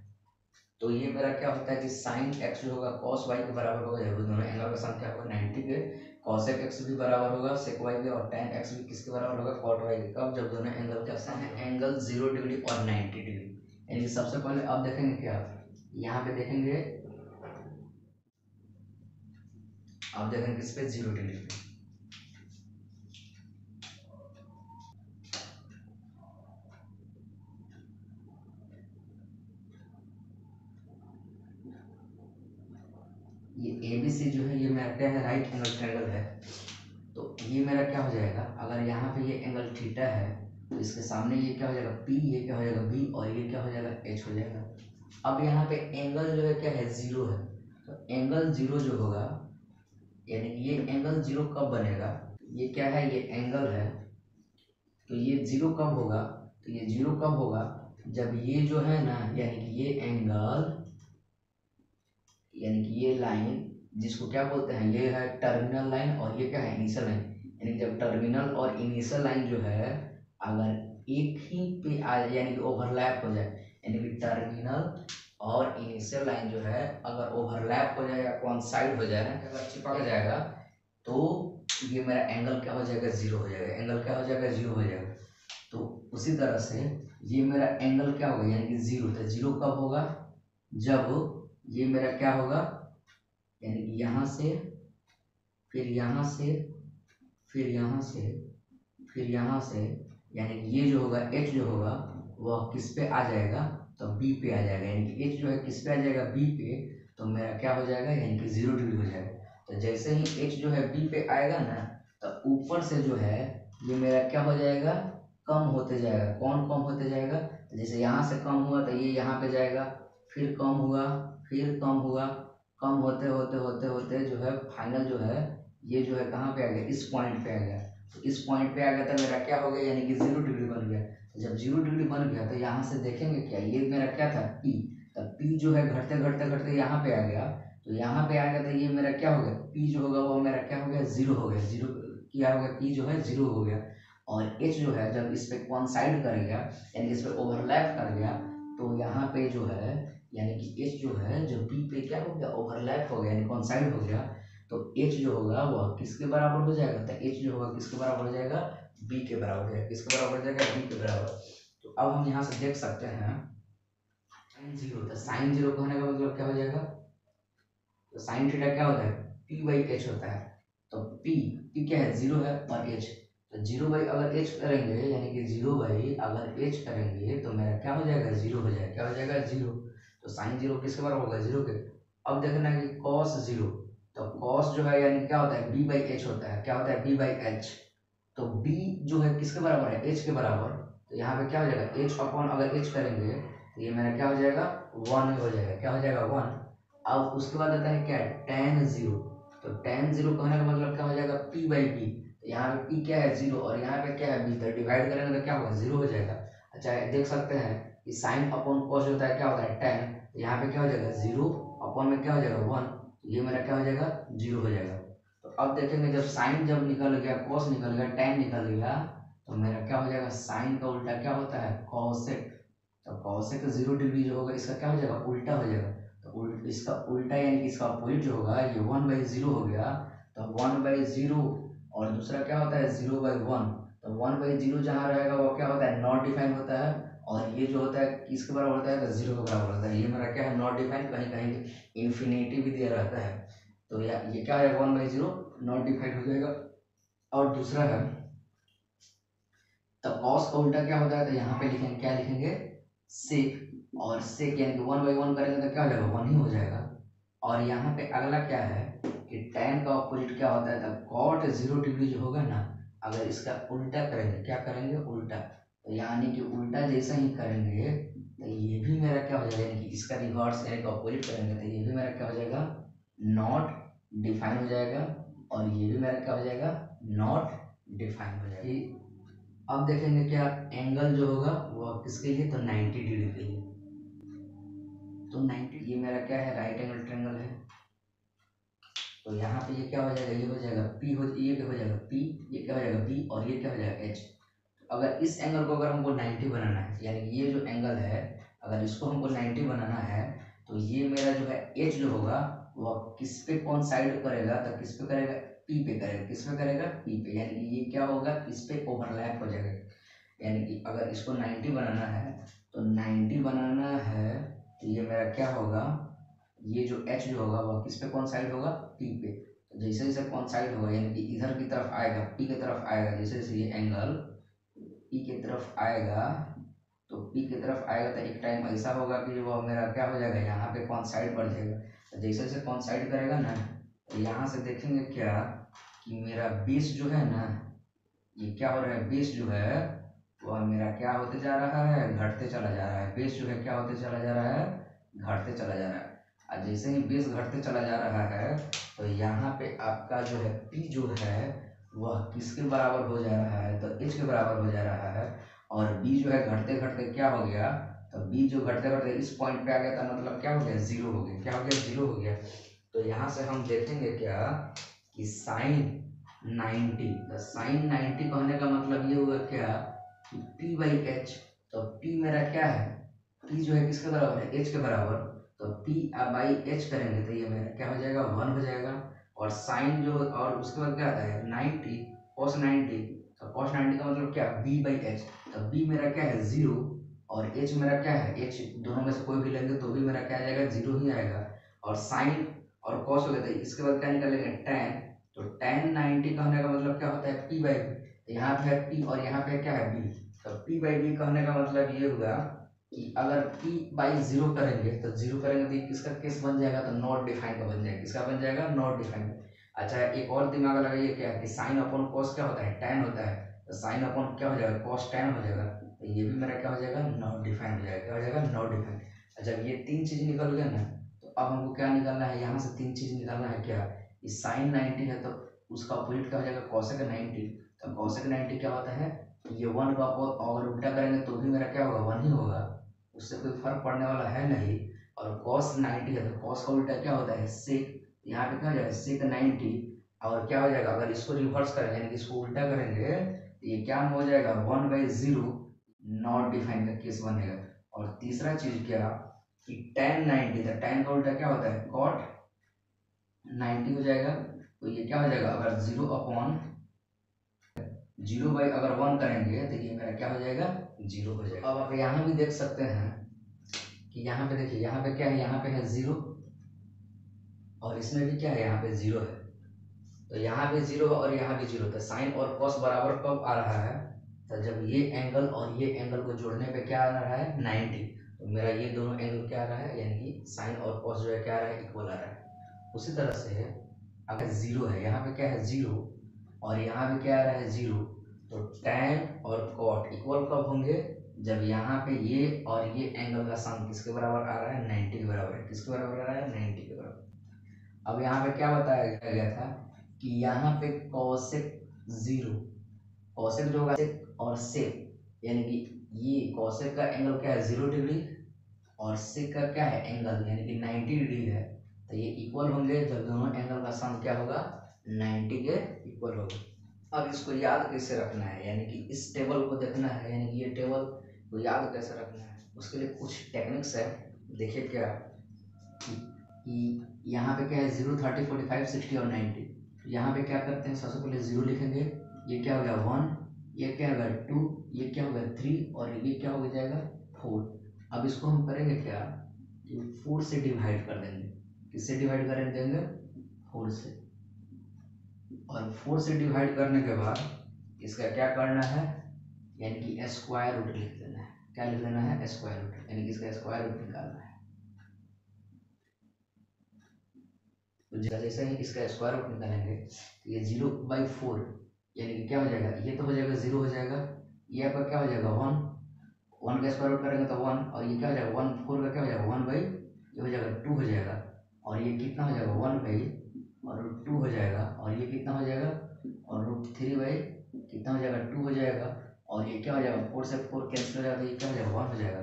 Speaker 1: तो ये मेरा क्या होता है कि साइन एक्स जो होगा कॉस वाई के बराबर होगा, जब दोनों एंगल का सम क्या होगा 90 के, कॉसेक एक्स भी बराबर होगा सेक वाई के, और टेन एक्स भी किसके बराबर होगा कॉट वाई के। कब जब दोनों एंगल का सम है एंगल 0 डिग्री और 90 डिग्री। यानी सबसे पहले अब देखेंगे क्या यहाँ पे देखेंगे, अब देखेंगे किस पे 0 डिग्री पे। ये ABC जो है ये मेरा क्या है राइट एंगल ट्रायंगल है, तो ये मेरा क्या हो जाएगा अगर यहाँ पे ये एंगल थीटा है तो इसके सामने ये क्या हो जाएगा P, ये क्या हो जाएगा B, और ये क्या हो जाएगा H हो जाएगा। अब यहाँ पे एंगल जो है क्या है 0 है, तो एंगल 0 जो होगा यानी कि ये एंगल 0 कब बनेगा, ये क्या है ये एंगल है, तो ये 0 कब होगा, तो ये 0 कब होगा जब ये जो है ना यानी कि ये एंगल यानी कि ये लाइन जिसको क्या बोलते हैं ये है टर्मिनल लाइन और ये क्या है इनिशियल लाइन, यानी जब टर्मिनल और इनिशियल लाइन जो है अगर एक ही पे आ जाए यानी कि ओवरलैप हो जाए, यानी कि टर्मिनल और इनिशियल लाइन जो है अगर ओवरलैप हो जाए या कोइंसाइड हो जाए अगर चिपक जाएगा तो ये मेरा एंगल क्या हो जाएगा 0 हो जाएगा, एंगल क्या हो जाएगा 0 हो जाएगा। तो उसी तरह से ये मेरा एंगल क्या होगा यानी कि 0, तो 0 कब होगा जब ये मेरा क्या होगा यानी कि यहाँ से फिर यहाँ से फिर यहाँ से फिर यहाँ से, यानी कि ये जो होगा h जो होगा वह किस पे आ जाएगा तो b पे आ जाएगा, यानी कि h जो है किस पे आ जाएगा b पे, तो मेरा क्या हो जाएगा यानी कि 0 डिग्री हो जाएगा। तो जैसे ही h जो है b पे आएगा ना तो ऊपर से जो है ये मेरा क्या हो जाएगा कम होते जाएगा, कौन कम होते जाएगा, तो जैसे यहाँ से कम हुआ तो ये यहाँ पे जाएगा, फिर कम हुआ फिर कम हुआ, कम होते होते होते होते जो है फाइनल जो है ये जो है कहाँ पे आ गया इस पॉइंट पे आ गया, तो इस पॉइंट पे आ गया तो मेरा क्या हो गया यानी कि 0 डिग्री बन गया। तो जब 0 डिग्री बन गया तो यहाँ से देखेंगे क्या ये मेरा क्या था P, तब P जो है घटते घटते घटते यहाँ पे आ गया, तो यहाँ पे आ गया तो ये मेरा क्या हो गया P जो होगा वो मेरा क्या हो गया 0 हो गया, 0 क्या हो गया P जो है 0 हो गया। और H जो है जब इस पे कोइंसाइड कर गया यानी इस पे ओवरलैप कर गया तो यहाँ पे जो है यानी कि H जो है जब B पे क्या हो गया ओवरलैप हो गया यानी कोइंसाइड हो गया, तो H जो होगा वह किसके बराबर हो जाएगा, तो H जो होगा किसके बराबर हो जाएगा B के बराबर हो जाएगा, किसके बराबर हो जाएगा B के बराबर। तो अब हम यहाँ से देख सकते हैं साइन 0, तो साइन 0 होने का मतलब क्या हो जाएगा, तो साइन थीटा क्या होता है P/H होता है, तो P क्या है 0 है और H, तो 0 अगर H करेंगे यानी कि 0 अगर H करेंगे तो मेरा क्या हो जाएगा 0 हो जाएगा, क्या हो जाएगा 0। तो साइन 0 किसके बराबर होगा 0 के। अब देखना कि cos 0, तो cos जो है यानी क्या होता है B/H होता है, क्या होता है B/H, तो B जो है किसके बराबर है H के बराबर, तो यहाँ पे क्या हो जाएगा H अपॉन अगर H करेंगे तो ये मेरा क्या हो जाएगा 1 हो जाएगा, क्या हो जाएगा 1। अब उसके बाद आता है क्या tan 0, तो tan 0 कहने का मतलब क्या हो जाएगा P/P, तो यहाँ पे p क्या है 0 और यहाँ पे क्या है b, तो डिवाइड करेंगे तो क्या होगा 0 हो जाएगा। अच्छा देख सकते हैं कि साइन अपॉन कॉस होता है क्या होता है tan, तो यहाँ पे क्या हो जाएगा 0 अपॉन में क्या हो जाएगा 1, तो ये मेरा क्या हो जाएगा 0 हो जाएगा। तो अब देखेंगे जब साइन जब निकल गया, कॉस निकल गया, tan निकल गया, तो मेरा क्या हो जाएगा साइन का उल्टा क्या होता है कॉसेक। तो कॉसेक 0 डिग्री जो होगा इसका क्या हो जाएगा उल्टा हो जाएगा। तो इसका उल्टा यानी कि इसका अपोजिट जो होगा ये 1/0 हो गया। तो 1/0 और दूसरा क्या होता है 0/1। तो 1/0 जहाँ रहेगा वो क्या होता है नॉट डिफाइन होता है, और ये जो होता है किसके बराबर होता है तो 0 के बराबर होता है। ये मेरा क्या है नॉट डिफाइन, कहीं कहीं इन्फिनिटी भी दिया रहता है। तो ये क्या है 1/0 नॉट डिफाइन हो जाएगा। और दूसरा है तो कॉस का उल्टा क्या होता है, तो यहाँ पे लिखेंगे क्या लिखेंगे सेक, और सेक यानी कि 1/1 करेंगे तो क्या हो जाएगा 1 ही हो जाएगा। और यहाँ पे अगला क्या है कि tan का ऑपोजिट क्या होता है, तो cot 0 डिग्री जो होगा ना, अगर इसका उल्टा करेंगे, क्या करेंगे उल्टा, तो यानी कि उल्टा जैसा ही करेंगे तो ये भी मेरा क्या हो जाएगा, यानी कि इसका रिवर्स यानी कि ऑपोजिट करेंगे तो ये भी मेरा क्या हो जाएगा नॉट डिफाइन हो जाएगा, और ये भी मेरा क्या हो जाएगा नॉट डिफाइन हो जाएगा। अब देखेंगे क्या एंगल जो होगा वो किसके लिए, तो 90 डिग्री के लिए। तो 90 ये मेरा क्या है राइट एंगल ट्रायंगल है। तो यहाँ पे ये क्या हो जाएगा, ये हो जाएगा P, ये क्या हो जाएगा P, ये क्या हो जाएगा B, और ये क्या हो जाएगा H। तो अगर इस एंगल को अगर हमको 90 बनाना है, यानी कि ये जो एंगल है अगर इसको हमको 90 बनाना है, तो ये मेरा जो है H जो होगा वह किस पे कौन साइड करेगा, तो किस पे करेगा P पे करेगा, किस पे करेगा P पे, यानी कि ये क्या होगा इस पे ओवरलैप हो जाएगा। यानी कि अगर इसको 90 बनाना है, तो 90 बनाना है तो ये मेरा क्या होगा, ये जो H जो होगा वह किस पे कौन साइड होगा P पे। तो जैसे जैसे कौन साइड होगा यानी कि इधर की तरफ आएगा P की तरफ आएगा, जैसे जैसे ये एंगल P की तरफ आएगा, तो P की तरफ आएगा तो एक टाइम ऐसा होगा कि वो मेरा क्या हो जाएगा यहाँ पे कौन साइड बढ़ जाएगा। तो जैसे जैसे कौन साइड करेगा ना, तो यहाँ से देखेंगे क्या कि मेरा बेस जो है ना, ये क्या हो रहा है बेस जो है वह मेरा क्या होते जा रहा है घटते चला जा रहा है। बेस जो है क्या होते चला जा रहा है घटते चला जा रहा है। और जैसे ही बेस घटते चला जा रहा है तो यहाँ पे आपका जो है P जो है वह किसके बराबर हो जा रहा है, तो H के बराबर हो जा रहा है। और B जो है घटते घटते क्या हो गया, तो B जो घटते घटते इस पॉइंट पे आ गया था, मतलब क्या हो गया 0 हो गया, क्या हो गया 0 हो गया। तो यहाँ से हम देखेंगे क्या कि साइन 90, तो साइन 90 कहने का मतलब ये हुआ क्या कि P/H। तो P मेरा क्या है, P जो है किसके बराबर है H के बराबर, तो P/H करेंगे तो ये मेरा क्या हो जाएगा 1 हो जाएगा। और साइन जो और उसके बाद क्या आता है 90 cos 90, तो cos 90 का मतलब क्या B/H। तो B मेरा क्या है 0 और H मेरा क्या है H, दोनों में से कोई भी लेंगे तो भी मेरा क्या आ जाएगा 0 ही आएगा। और साइन और cos हो गया तो इसके बाद क्या निकालेंगे tan। तो tan 90 कहने का मतलब क्या होता है P/B, तो यहाँ पे है P और यहाँ पे क्या है B। तो P/B कहने का मतलब ये हुआ कि अगर P/0 करेंगे तो 0 करेंगे तो किसका केस बन जाएगा, तो नॉट डिफाइन का बन जाएगा। किसका बन जाएगा नॉट डिफाइन। अच्छा एक और दिमाग लगाइए क्या कि साइन अपॉन कॉस क्या होता है tan होता है, तो साइन अपॉन क्या हो जाएगा कॉस tan हो जाएगा। तो ये भी मेरा क्या हो जाएगा नॉट डिफाइन हो जाएगा, क्या हो जाएगा नॉट डिफाइन। अच्छा ये 3 चीज निकल गया ना, तो अब हमको क्या निकालना है, यहाँ से 3 चीज निकालना है क्या, साइन 90 है तो उसका अपोजिट क्या हो जाएगा cosec 90। तो cosec 90 क्या होता है, ये 1 का अगर उल्टा करेंगे तो भी मेरा क्या होगा 1 ही होगा, उससे कोई फर्क पड़ने वाला है नहीं। और cos 90 है तो cos का उल्टा क्या होता है sec, यहाँ पे क्या हो जाएगा sec 90। और क्या हो जाएगा अगर इसको रिवर्स करेंगे यानी कि इसको उल्टा करेंगे तो ये क्या हो जाएगा 1/0 नॉट डिफाइन का केस बनेगा। और तीसरा चीज क्या कि tan 90, तो tan का उल्टा क्या होता है cot 90 हो जाएगा। तो ये क्या हो जाएगा अगर 0/0 अगर 1 करेंगे तो ये मेरा क्या हो जाएगा 0 हो जाएगा। अब आप यहाँ भी देख सकते हैं कि यहाँ पे देखिए यहाँ पे क्या है, यहाँ पे है 0 और इसमें भी क्या है यहाँ पे 0 है। तो यहाँ पे 0 और यहाँ भी 0, तो साइन और कॉस बराबर कब आ रहा है, तो जब ये एंगल और ये एंगल को जोड़ने पे क्या आ रहा है 90। तो मेरा ये दोनों एंगल क्या आ रहा है, यानी कि साइन और कॉस जो है क्या आ रहा है इक्वल आ रहा है। उसी तरह से अगर 0 है, यहाँ पे क्या है 0 और यहाँ भी क्या आ रहा है 0, तो tan और cot इक्वल कब होंगे, जब यहाँ पे ये और ये एंगल का सम किसके बराबर आ रहा है 90 के बराबर है। किसके बराबर आ रहा है 90 के बराबर। अब यहाँ पे क्या बताया गया था कि यहाँ पे cosec जीरो। कॉसेक जो होगा और सेक, यानी कि ये कॉसेक का एंगल क्या है 0 डिग्री और सेक का क्या है एंगल यानी कि 90 डिग्री है। तो ये इक्वल होंगे जब दोनों एंगल का सम क्या होगा 90 के इक्वल होगा। अब इसको याद कैसे रखना है, यानी कि इस टेबल को देखना है, यानी कि ये टेबल को याद कैसे रखना है, उसके लिए कुछ टेक्निक्स है। देखिए क्या कि यहाँ पे क्या है 0, 30, 45, 60 और 90। तो यहाँ पे क्या करते हैं, सबसे पहले 0 लिखेंगे, ये क्या हो गया 1, ये क्या होगा 2, ये क्या होगा 3 और ये क्या हो जाएगा 4। अब इसको हम करेंगे क्या, 4 से डिवाइड कर देंगे। किससे डिवाइड करेंगे देंगे 4 से। और 4 से डिवाइड करने के बाद इसका क्या करना है, यानी कि स्क्वायर रूट लिख देना है। क्या लिख देना है स्क्वायर रूट, यानी कि इसका स्क्वायर रूट निकालना है। तो जैसे ही इसका स्क्वायर रूट निकालेंगे तो ये 0/4 यानी कि क्या हो जाएगा, ये तो हो जाएगा 0 हो जाएगा, ये आपका क्या हो जाएगा 1 का स्क्वायर रूट करेंगे तो 1 और ये क्या हो जाएगा 1/4 का क्या हो जाएगा 1 ये हो जाएगा 2 हो जाएगा और ये कितना हो जाएगा 1/√2 हो जाएगा और ये कितना हो जाएगा और √3 कितना हो जाएगा 2 हो जाएगा और ये क्या हो जाएगा 4 से 4 कैंसिल हो जाएगा तो ये क्या हो जाएगा 1 हो जाएगा।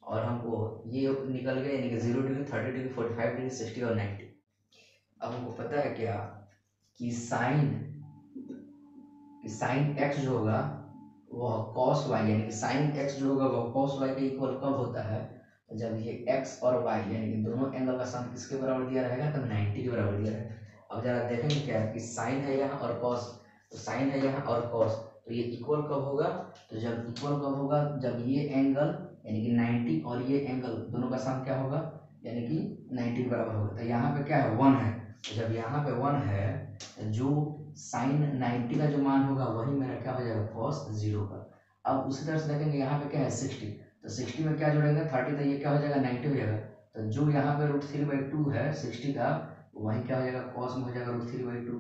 Speaker 1: और हमको ये निकल गया यानी कि 0 डिग्री 30 डिग्री 45 डिग्री 60 और 90। अब हमको पता है क्या कि साइन एक्स जो होगा वह कॉस वाई, यानी कि साइन एक्स जो होगा वह कॉस वाई के इक्वल कब होता है, जब ये एक्स और वाई यानी कि दोनों एंगल का सम किसके बराबर दिया रहेगा तो 90 के बराबर दिया रहेगा। अब जरा देखेंगे क्या कि साइन है यहाँ और कॉस, तो साइन है यहाँ और कॉस, तो ये इक्वल कब होगा, तो जब इक्वल कब होगा जब ये एंगल यानी कि 90 और ये एंगल दोनों का सम क्या होगा यानी कि 90 के बराबर होगा। तो यहाँ पे क्या है 1 है, तो जब यहाँ पे 1 है जो साइन 90 का जो मान होगा वही मेरा क्या हो जाएगा कॉस 0 का। अब उसी तरह से देखेंगे यहाँ पे क्या है 60, तो 60 में क्या जोड़ेंगे 30, तो ये क्या हो जाएगा 90 हो जाएगा। तो जो यहाँ पे √3/2 है 60 का वही क्या हो जाएगा कॉस में हो जाएगा √3/2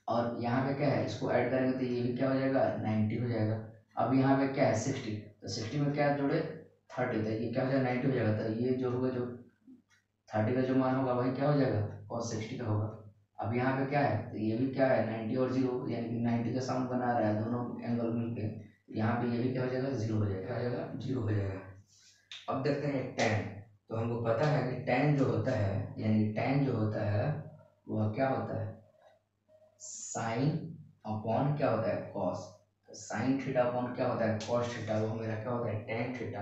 Speaker 1: और यहाँ पे क्या है इसको ऐड करेंगे तो ये भी क्या हो जाएगा 90 हो जाएगा। अब यहाँ पे क्या है 60, तो 60 में क्या जोड़े 30, तो ये क्या हो जाएगा 90 हो जाएगा। तो ये जो होगा जो 30 का जो मान होगा वही क्या हो जाएगा कॉस 60 का होगा। अब यहाँ पे क्या है तो ये भी क्या है 90 और 0 यानी कि 90 का सम बना रहा है दोनों एंगल मिलके, यहाँ पे ये भी क्या हो जाएगा 0 हो जाएगा, क्या हो जाएगा 0 हो जाएगा। अब देखते हैं tan, तो हमको पता है कि tan जो होता है यानी tan जो होता है वह क्या होता है साइन अपॉन क्या होता है कॉस, साइन थीटा अपॉन क्या होता है कॉस थीटा, वो मेरा क्या होता है tan थीटा।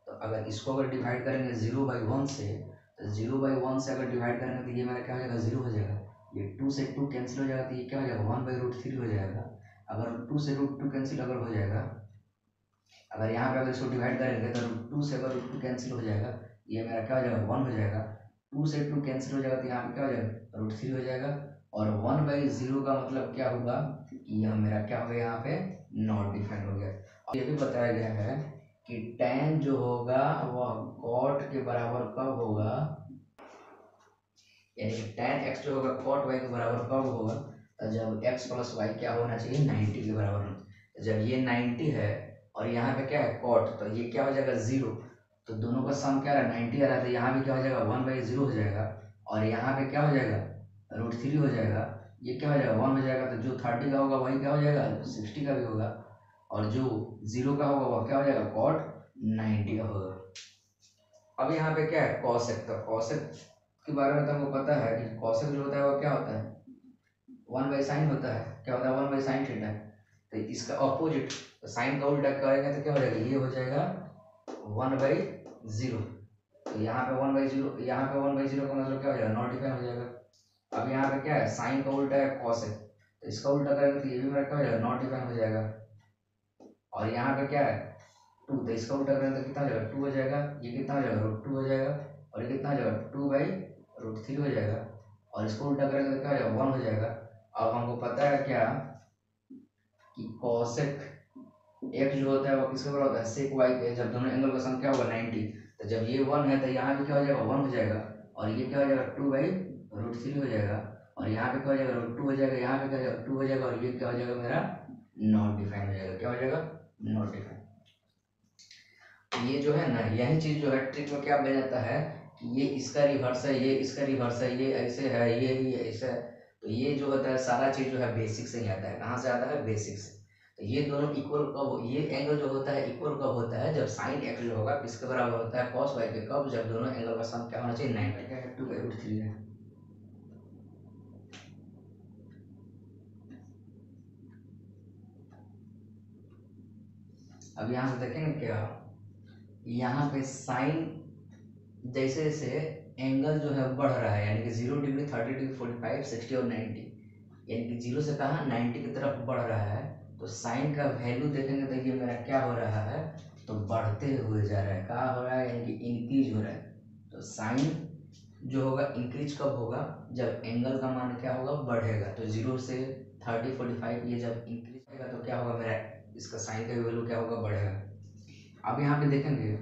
Speaker 1: तो अगर इसको अगर डिवाइड करेंगे 0/1 से, तो 0/1 से अगर डिवाइड करेंगे तो ये मेरा क्या हो जाएगा 0 हो जाएगा, ये 2 से 2 कैंसिल हो जाएगा तो ये क्या हो जाएगा 1/√3 हो जाएगा। अगर 2 से √2 कैंसिल अगर हो जाएगा, अगर यहाँ पे अगर इसको डिवाइड करेंगे तो √2 से अगर √2 कैंसिल हो जाएगा ये मेरा क्या हो जाएगा 1 हो जाएगा, 2 से 2 कैंसिल हो जाएगा तो यहाँ पे क्या हो जाएगा √3 हो जाएगा और 1/0 का मतलब क्या होगा कि यह मेरा क्या हो गया यहाँ पे नॉट डिफाइंड हो गया। और ये भी बताया गया है कि tan जो होगा वह cot के बराबर कब होगा, यानी कि tan x जो होगा cot y के बराबर कब होगा, तो जब x + y क्या होना चाहिए 90 के बराबर होना। जब ये 90 है और यहाँ पे क्या है cot, तो ये क्या हो जाएगा 0, तो दोनों का सम क्या रहा 90 आ रहा है, तो यहाँ भी क्या हो जाएगा 1/0 हो जाएगा और यहाँ पे क्या हो जाएगा √3 हो जाएगा, ये क्या हो जाएगा 1 हो जाएगा। तो जो 30 का होगा वही क्या हो जाएगा 60 का भी होगा और जो 0 का होगा वह क्या हो जाएगा cot 90 का होगा। अब यहाँ पे क्या है कॉसेक, तो कॉसेक के बारे में तो हमको पता है कि कॉसेक जो होता है वो क्या होता है 1/sin होता है, क्या होता है 1/sin थीटा। तो इसका ऑपोजिट, तो साइन का उल्टा करेंगे तो क्या हो जाएगा ये हो जाएगा 1/0। तो यहाँ पे 1/0, यहाँ पे 1/0 का मतलब क्या हो जाएगा नॉट डिफाइन हो जाएगा। अब यहाँ पे क्या है साइन का उल्टा है कॉसेक, तो इसका उल्टा करेंगे तो ये भी मेरा क्या हो जाएगा नॉट डिफाइन हो जाएगा। और यहाँ पे क्या है 2, तो इसका उल्टा करेंगे तो कितना हो जाएगा 2 हो जाएगा, ये कितना हो जाएगा √2 हो जाएगा और ये कितना हो जाएगा 2/√3 हो जाएगा और इसको उल्टा करेंगे तो क्या हो जाएगा 1 हो जाएगा। अब हमको पता है क्या कि कॉसेक x जो होता है वो किसके बराबर होता है सेक y के, जब दोनों एंगल का सम क्या होगा 90, तो जब ये 1 है तो यहाँ भी क्या हो जाएगा 1 हो जाएगा और ये क्या हो जाएगा 2/√3 हो जाएगा और यहाँ पे क्या हो जाएगा √2 हो जाएगा, यहाँ पे क्या हो जाएगा 2 हो जाएगा और ये क्या हो जाएगा मेरा नॉट डिफाइन हो जाएगा, क्या हो जाएगा नॉट डिफाइन। ये जो है ना यही चीज जो है ट्रिक में क्या बन जाता है कि ये इसका रिवर्स है, ये इसका रिवर्स है, ये ऐसे है, ये ऐसे है, तो ये जो होता है सारा चीज़ जो है बेसिक से ही आता है। कहाँ से आता है? बेसिक से। तो ये दोनों इक्वल कब, ये एंगल जो होता है इक्वल कब होता है? जब साइन एक्स जो होगा किसके बराबर होता है? कॉस वाई के। कब? जब दोनों एंगल का सम क्या होना चाहिए? 90 का है, 2/√3 है। अब यहाँ से देखेंगे क्या, यहाँ पे साइन जैसे जैसे एंगल जो है बढ़ रहा है, यानी कि 0 डिग्री, 30 डिग्री, 45, 60 और 90, यानी कि 0 से कहाँ 90 की तरफ बढ़ रहा है, तो साइन का वैल्यू देखेंगे तो ये मेरा क्या हो रहा है? तो बढ़ते हुए जा रहा है। क्या हो रहा है? यानी कि इंक्रीज हो रहा है। तो साइन जो होगा इंक्रीज कब होगा? जब एंगल का मान क्या होगा? बढ़ेगा। तो 0 से 30, 45 ये जब इंक्रीज होगा तो क्या होगा मेरा? इसका साइन का वैल्यू क्या होगा? बढ़ेगा। अब यहाँ पे देखेंगे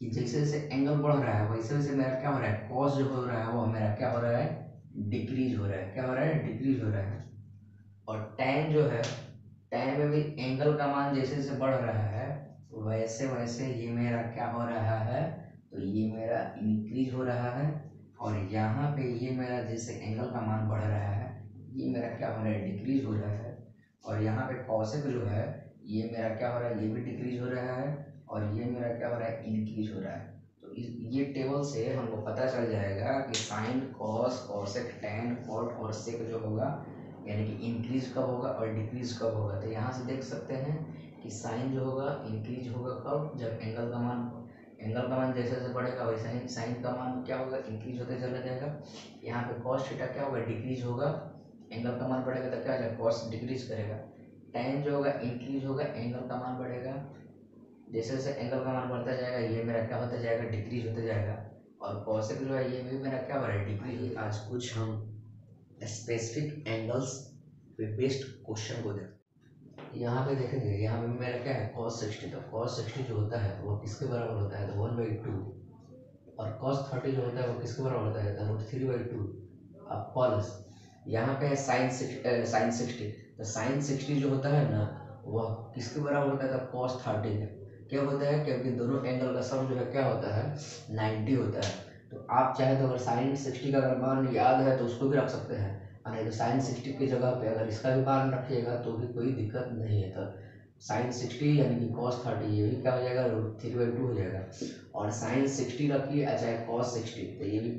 Speaker 1: कि जैसे जैसे एंगल बढ़ रहा है वैसे वैसे मेरा क्या हो रहा है? कॉस जो हो रहा है वो मेरा क्या हो रहा है? डिक्रीज हो रहा है। क्या हो रहा है? डिक्रीज हो रहा है। और टैन जो है, टैन में भी एंगल का मान जैसे जैसे बढ़ रहा है वैसे वैसे ये मेरा क्या हो रहा है? तो ये मेरा इंक्रीज हो रहा है। और यहाँ पे ये मेरा जैसे एंगल का मान बढ़ रहा है ये मेरा क्या हो रहा है? डिक्रीज हो रहा है। और यहाँ पे कॉसेक जो है ये मेरा क्या हो रहा है? ये भी डिक्रीज हो रहा है। और ये मेरा क्या हो रहा है? इंक्रीज हो रहा है। तो ये टेबल से हमको पता चल जाएगा कि sine, cos, cosec, tan, cot और सेक जो होगा यानी कि इंक्रीज कब होगा और डिक्रीज कब होगा। तो यहाँ से देख सकते हैं कि साइन जो होगा इंक्रीज होगा कब? जब एंगल का मान जैसे जैसे बढ़ेगा वैसे ही साइन का मान क्या होगा? इंक्रीज होते चला जाएगा। यहाँ पे कॉस थीटा क्या होगा? डिक्रीज होगा। एंगल का मान बढ़ेगा तो क्या हो जाएगा? कॉस डिक्रीज करेगा। टैन जो होगा इंक्रीज होगा, एंगल का मान बढ़ेगा। जैसे जैसे एंगल का मान बढ़ता जाएगा ये मेरा क्या होता जाएगा? डिक्रीज होते जाएगा। और कॉसेक जो है ये भी मेरा क्या हो रहा है? डिक्रीज। आज कुछ हम स्पेसिफिक एंगल्स पे बेस्ड क्वेश्चन को देखते हैं। यहाँ पे देखेंगे, यहाँ पे मेरा क्या है? cos 60। तो cos 60 जो होता है वो किसके बराबर होता है? तो 1/2। और cos 30 जो होता है वो किसके बराबर होता है? तो √3/2। अब प्लस यहाँ पे साइन 60। तो साइन 60 जो होता है ना वह किसके बराबर होता है? तो cos 30 है। क्या होता है? क्योंकि दोनों एंगल का सम जो है क्या होता है? 90 होता है। तो आप चाहे तो अगर साइन 60 का अगर मान याद है तो उसको भी रख सकते हैं, और नहीं तो साइन 60 की जगह पे अगर इसका भी मान रखिएगा तो भी कोई दिक्कत नहीं है। तो साइन 60 यानी कि cos 30 ये भी क्या हो जाएगा? √3/2 हो जाएगा। और साइन 60 रखिए चाहे cos 60 तो ये भी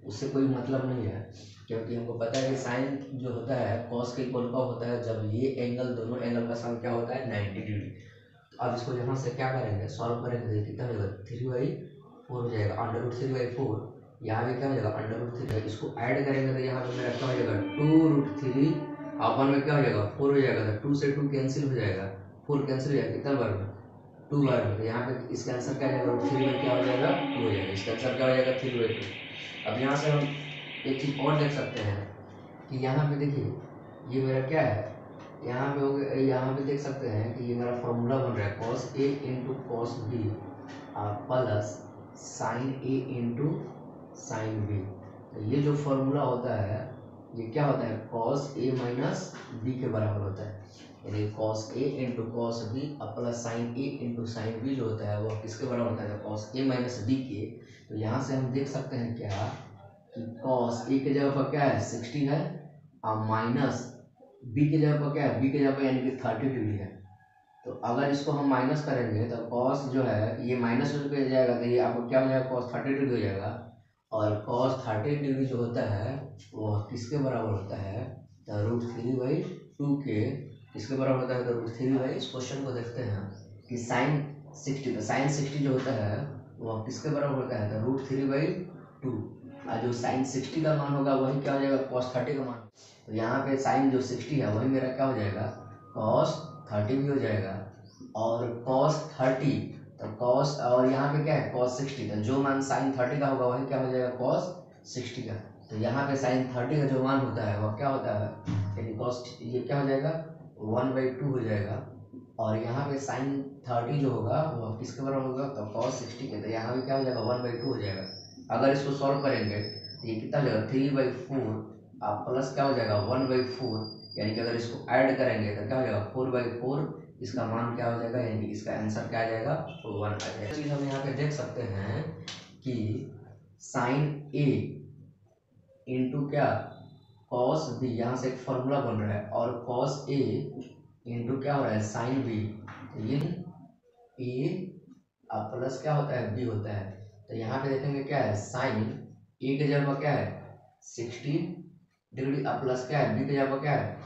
Speaker 1: उससे कोई मतलब नहीं है, क्योंकि हमको पता है कि साइन जो होता है कॉस के इक्वल कब होता है? जब ये एंगल, दोनों एंगल का सम क्या होता है? 90 डिग्री। तो अब इसको यहाँ से क्या करेंगे? सॉल्व करेंगे तो कितना हो जाएगा? 3/4 हो जाएगा। √3/4 यहाँ भी क्या हो जाएगा? √3। इसको ऐड करेंगे तो यहाँ पे मेरा क्या हो जाएगा? 2√3 अपन में क्या हो जाएगा? 4 हो जाएगा। तो 2 से 2 कैंसिल हो जाएगा, 4 कैंसिल हो जाएगा। कितना बार में? 2 बार में। तो यहाँ पे इसका आंसर क्या हो जाएगा? 3 में क्या हो जाएगा? 2 हो जाएगा। इसका आंसर क्या हो जाएगा? 3/2। अब यहाँ से हम एक चीज़ और देख सकते हैं कि यहाँ पे देखिए ये मेरा क्या है? यहाँ पे हो गया, यहाँ पे देख सकते हैं कि ये मेरा फॉर्मूला बन रहा है cos A into cos B plus sine A into sine B. तो ये जो फॉर्मूला होता है ये क्या होता है? cos A माइनस बी के बराबर होता है। यानी cos A into cos B plus sine A into sine B जो होता है वो किसके बराबर होता है? cos A माइनस बी के। तो यहाँ से हम देख सकते हैं क्या कि cos A की जगह पर क्या है? 60 है, और माइनस बी की जगह पर क्या है? बी की जगह पर यानी कि 30 डिग्री है। तो अगर इसको हम माइनस करेंगे तो cos जो है ये माइनस हो जाएगा तो ये आपको क्या हो जाएगा? cos 30 डिग्री हो जाएगा। और cos 30 डिग्री जो होता है वो किसके बराबर होता है? तो √3/2 के किसके बराबर होता है? तो √3/, इस क्वेश्चन को देखते हैं कि साइन 60। तो साइन 60 जो होता है वो किसके बराबर होता है? तो √3/2। और जो साइन 60 का मान होगा वही क्या हो जाएगा? cos 30 का मान। तो यहाँ पे साइन जो 60 है वही मेरा क्या हो जाएगा? cos 30 भी हो जाएगा। और cos 30 तो cos, और यहाँ पे क्या है? cos 60। तो जो मान साइन 30 का होगा वही क्या हो जाएगा? cos 60 का। तो यहाँ पे साइन 30 का जो मान होता है वह क्या होता है? यानी cos ये क्या हो जाएगा? 1/2 हो जाएगा। और यहाँ पे साइन 30 जो होगा वो किसके बराबर होगा? तो cos 60 के। तो यहाँ भी क्या हो जाएगा? 1/2 हो जाएगा। अगर इसको सॉल्व करेंगे तो ये कितना हो जाएगा? 3/4 आप प्लस क्या हो जाएगा? 1/4। यानी कि अगर इसको ऐड करेंगे तो क्या हो जाएगा? 4/4। इसका मान क्या हो जाएगा? यानी कि इसका आंसर क्या आ जाएगा? 1 आ जाएगा। चीज़ हम यहाँ पे देख सकते हैं कि साइन A इंटू क्या? कॉस बी, यहाँ से एक फॉर्मूला बन रहा है, और कॉस ए इंटू क्या हो रहा है साइन बी, तो ये ए प्लस क्या होता है बी होता है। तो यहाँ पे देखेंगे क्या है साइन ए के जगह क्या है 60 डिग्री प्लस क्या है बी के जगह क्या है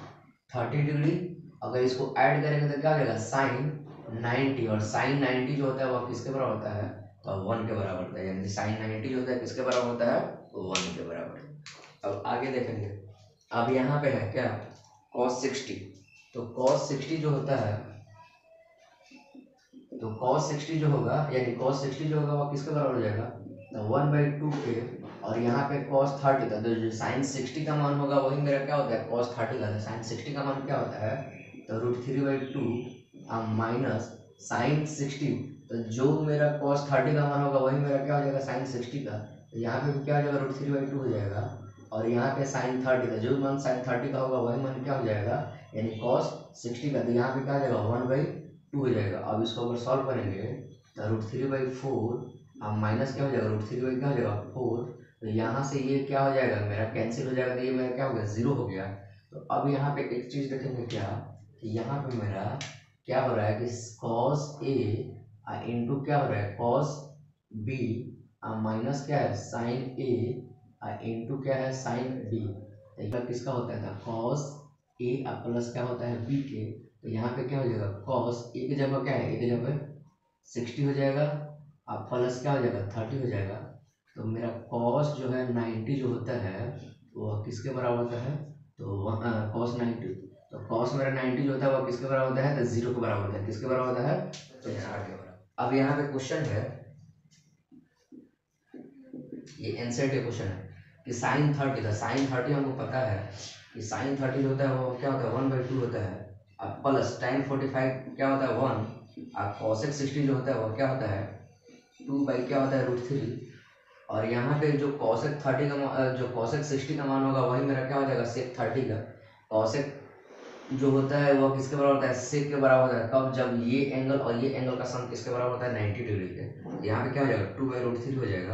Speaker 1: 30 डिग्री। अगर इसको ऐड करेंगे तो क्या हो जाएगा साइन 90, और साइन 90 जो होता है वह किसके बराबर होता है तो 1 के बराबर होता है, यानी साइन 90 जो होता है किसके बराबर होता है 1 के बराबर। अब आगे देखेंगे, अब यहाँ पे है क्या cos 60, तो cos 60 जो होता है, तो cos 60 जो होगा यानी cos 60 जो होगा वो किसके बराबर हो जाएगा तो 1/2 के, और यहाँ पे cos 30 का तो जो sin 60 का मान होगा वही मेरा क्या होता है cos 30 का, तो sin 60 का मान क्या होता है तो √3/2 माइनस sin 60, तो जो मेरा cos 30 का मान होगा वही मेरा क्या हो जाएगा sin 60 का, तो यहाँ पे भी क्या हो जाएगा √3/2 हो जाएगा, और यहाँ पे sin 30 का जो मान sin 30 का होगा वही मान क्या हो जाएगा यानी cos 60 का, तो यहाँ पे क्या हो जाएगा 1/2 हो जाएगा। अब इसको अगर सॉल्व करेंगे तो √3/4 माइनस क्या हो जाएगा √3 क्या हो जाएगा 4, तो यहाँ से ये क्या हो जाएगा मेरा कैंसिल हो जाएगा, तो ये मेरा क्या हो गया 0 हो गया। तो अब यहाँ पे एक चीज़ देखेंगे क्या कि यहाँ पे मेरा क्या हो रहा है कि cos A इंटू क्या हो रहा है cos B माइनस क्या है sin A इंटू क्या है sin B, तो ये किसका होता है cos A प्लस क्या होता है B के, तो यहाँ पे क्या हो जाएगा cos A की जगह क्या है, A की जगह 60 हो जाएगा अब प्लस क्या हो जाएगा 30 हो जाएगा, तो मेरा cos जो है 90 जो होता है वो किसके बराबर होता है तो cos 90, तो cos मेरा 90 जो होता है वो किसके बराबर होता है तो 0 के बराबर होता है, किसके बराबर होता है तो 60 के बराबर। अब यहाँ पे क्वेश्चन है, ये एनसीईआरटी क्वेश्चन है कि sin 30 था, sin 30 हमको पता है कि sin 30 होता है वो क्या होता है 1/2 होता है, अब प्लस tan 45 क्या होता है 1, अब cosec 60 जो होता है वो क्या होता है 2 बाई क्या होता है √3, और यहाँ पे जो cosec 30 का जो cosec 60 का मान होगा वही मेरा क्या हो जाएगा sec 30 का, cosec जो होता है वो किसके बराबर होता है sec के बराबर होता है, कब जब ये एंगल और ये एंगल का सम किसके बराबर होता है 90 डिग्री के, यहाँ पे क्या हो जाएगा 2/√3 हो जाएगा,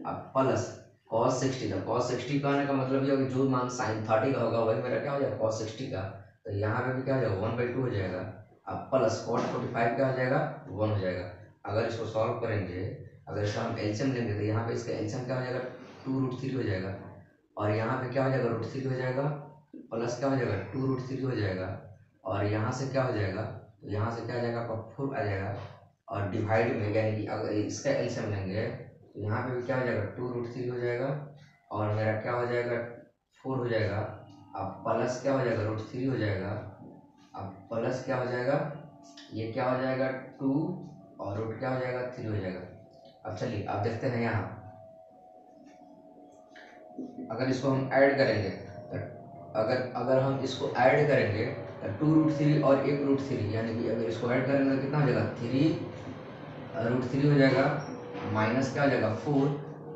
Speaker 1: अब प्लस cos 60 का, cos 60 का आने का मतलब ये होगा जो मान sin 30 का होगा वही मेरा क्या हो जाएगा cos 60 का, तो यहाँ पे भी क्या हो जाएगा 1/2 हो जाएगा, अब प्लस cos 45 क्या हो जाएगा 1 हो जाएगा। अगर इसको सॉल्व करेंगे, अगर इसका हम एलसीएम लेंगे तो यहाँ पे इसका एलसीएम क्या हो जाएगा 2√3 हो जाएगा, और यहाँ पे क्या हो जाएगा √3 हो जाएगा प्लस क्या हो जाएगा 2√3 हो जाएगा, और यहाँ से क्या हो जाएगा तो यहाँ से क्या आ जाएगा आपका 4 आ जाएगा, और डिवाइड में यानी कि अगर इसका एलसीएम लेंगे तो यहाँ पे भी क्या हो जाएगा 2√3 हो जाएगा, और मेरा क्या हो जाएगा 4 हो जाएगा, अब प्लस क्या हो जाएगा √3 हो जाएगा, अब प्लस क्या हो जाएगा ये क्या हो जाएगा 2 और रूट क्या हो जाएगा 3 हो जाएगा। अब चलिए अब देखते हैं यहाँ, अगर इसको हम ऐड करेंगे तो अगर हम इसको ऐड करेंगे तो 2√3 और 1√3 यानी कि अगर इसको ऐड करेंगे तो कितना हो जाएगा 3√3 हो जाएगा, माइनस क्या हो जाएगा 4,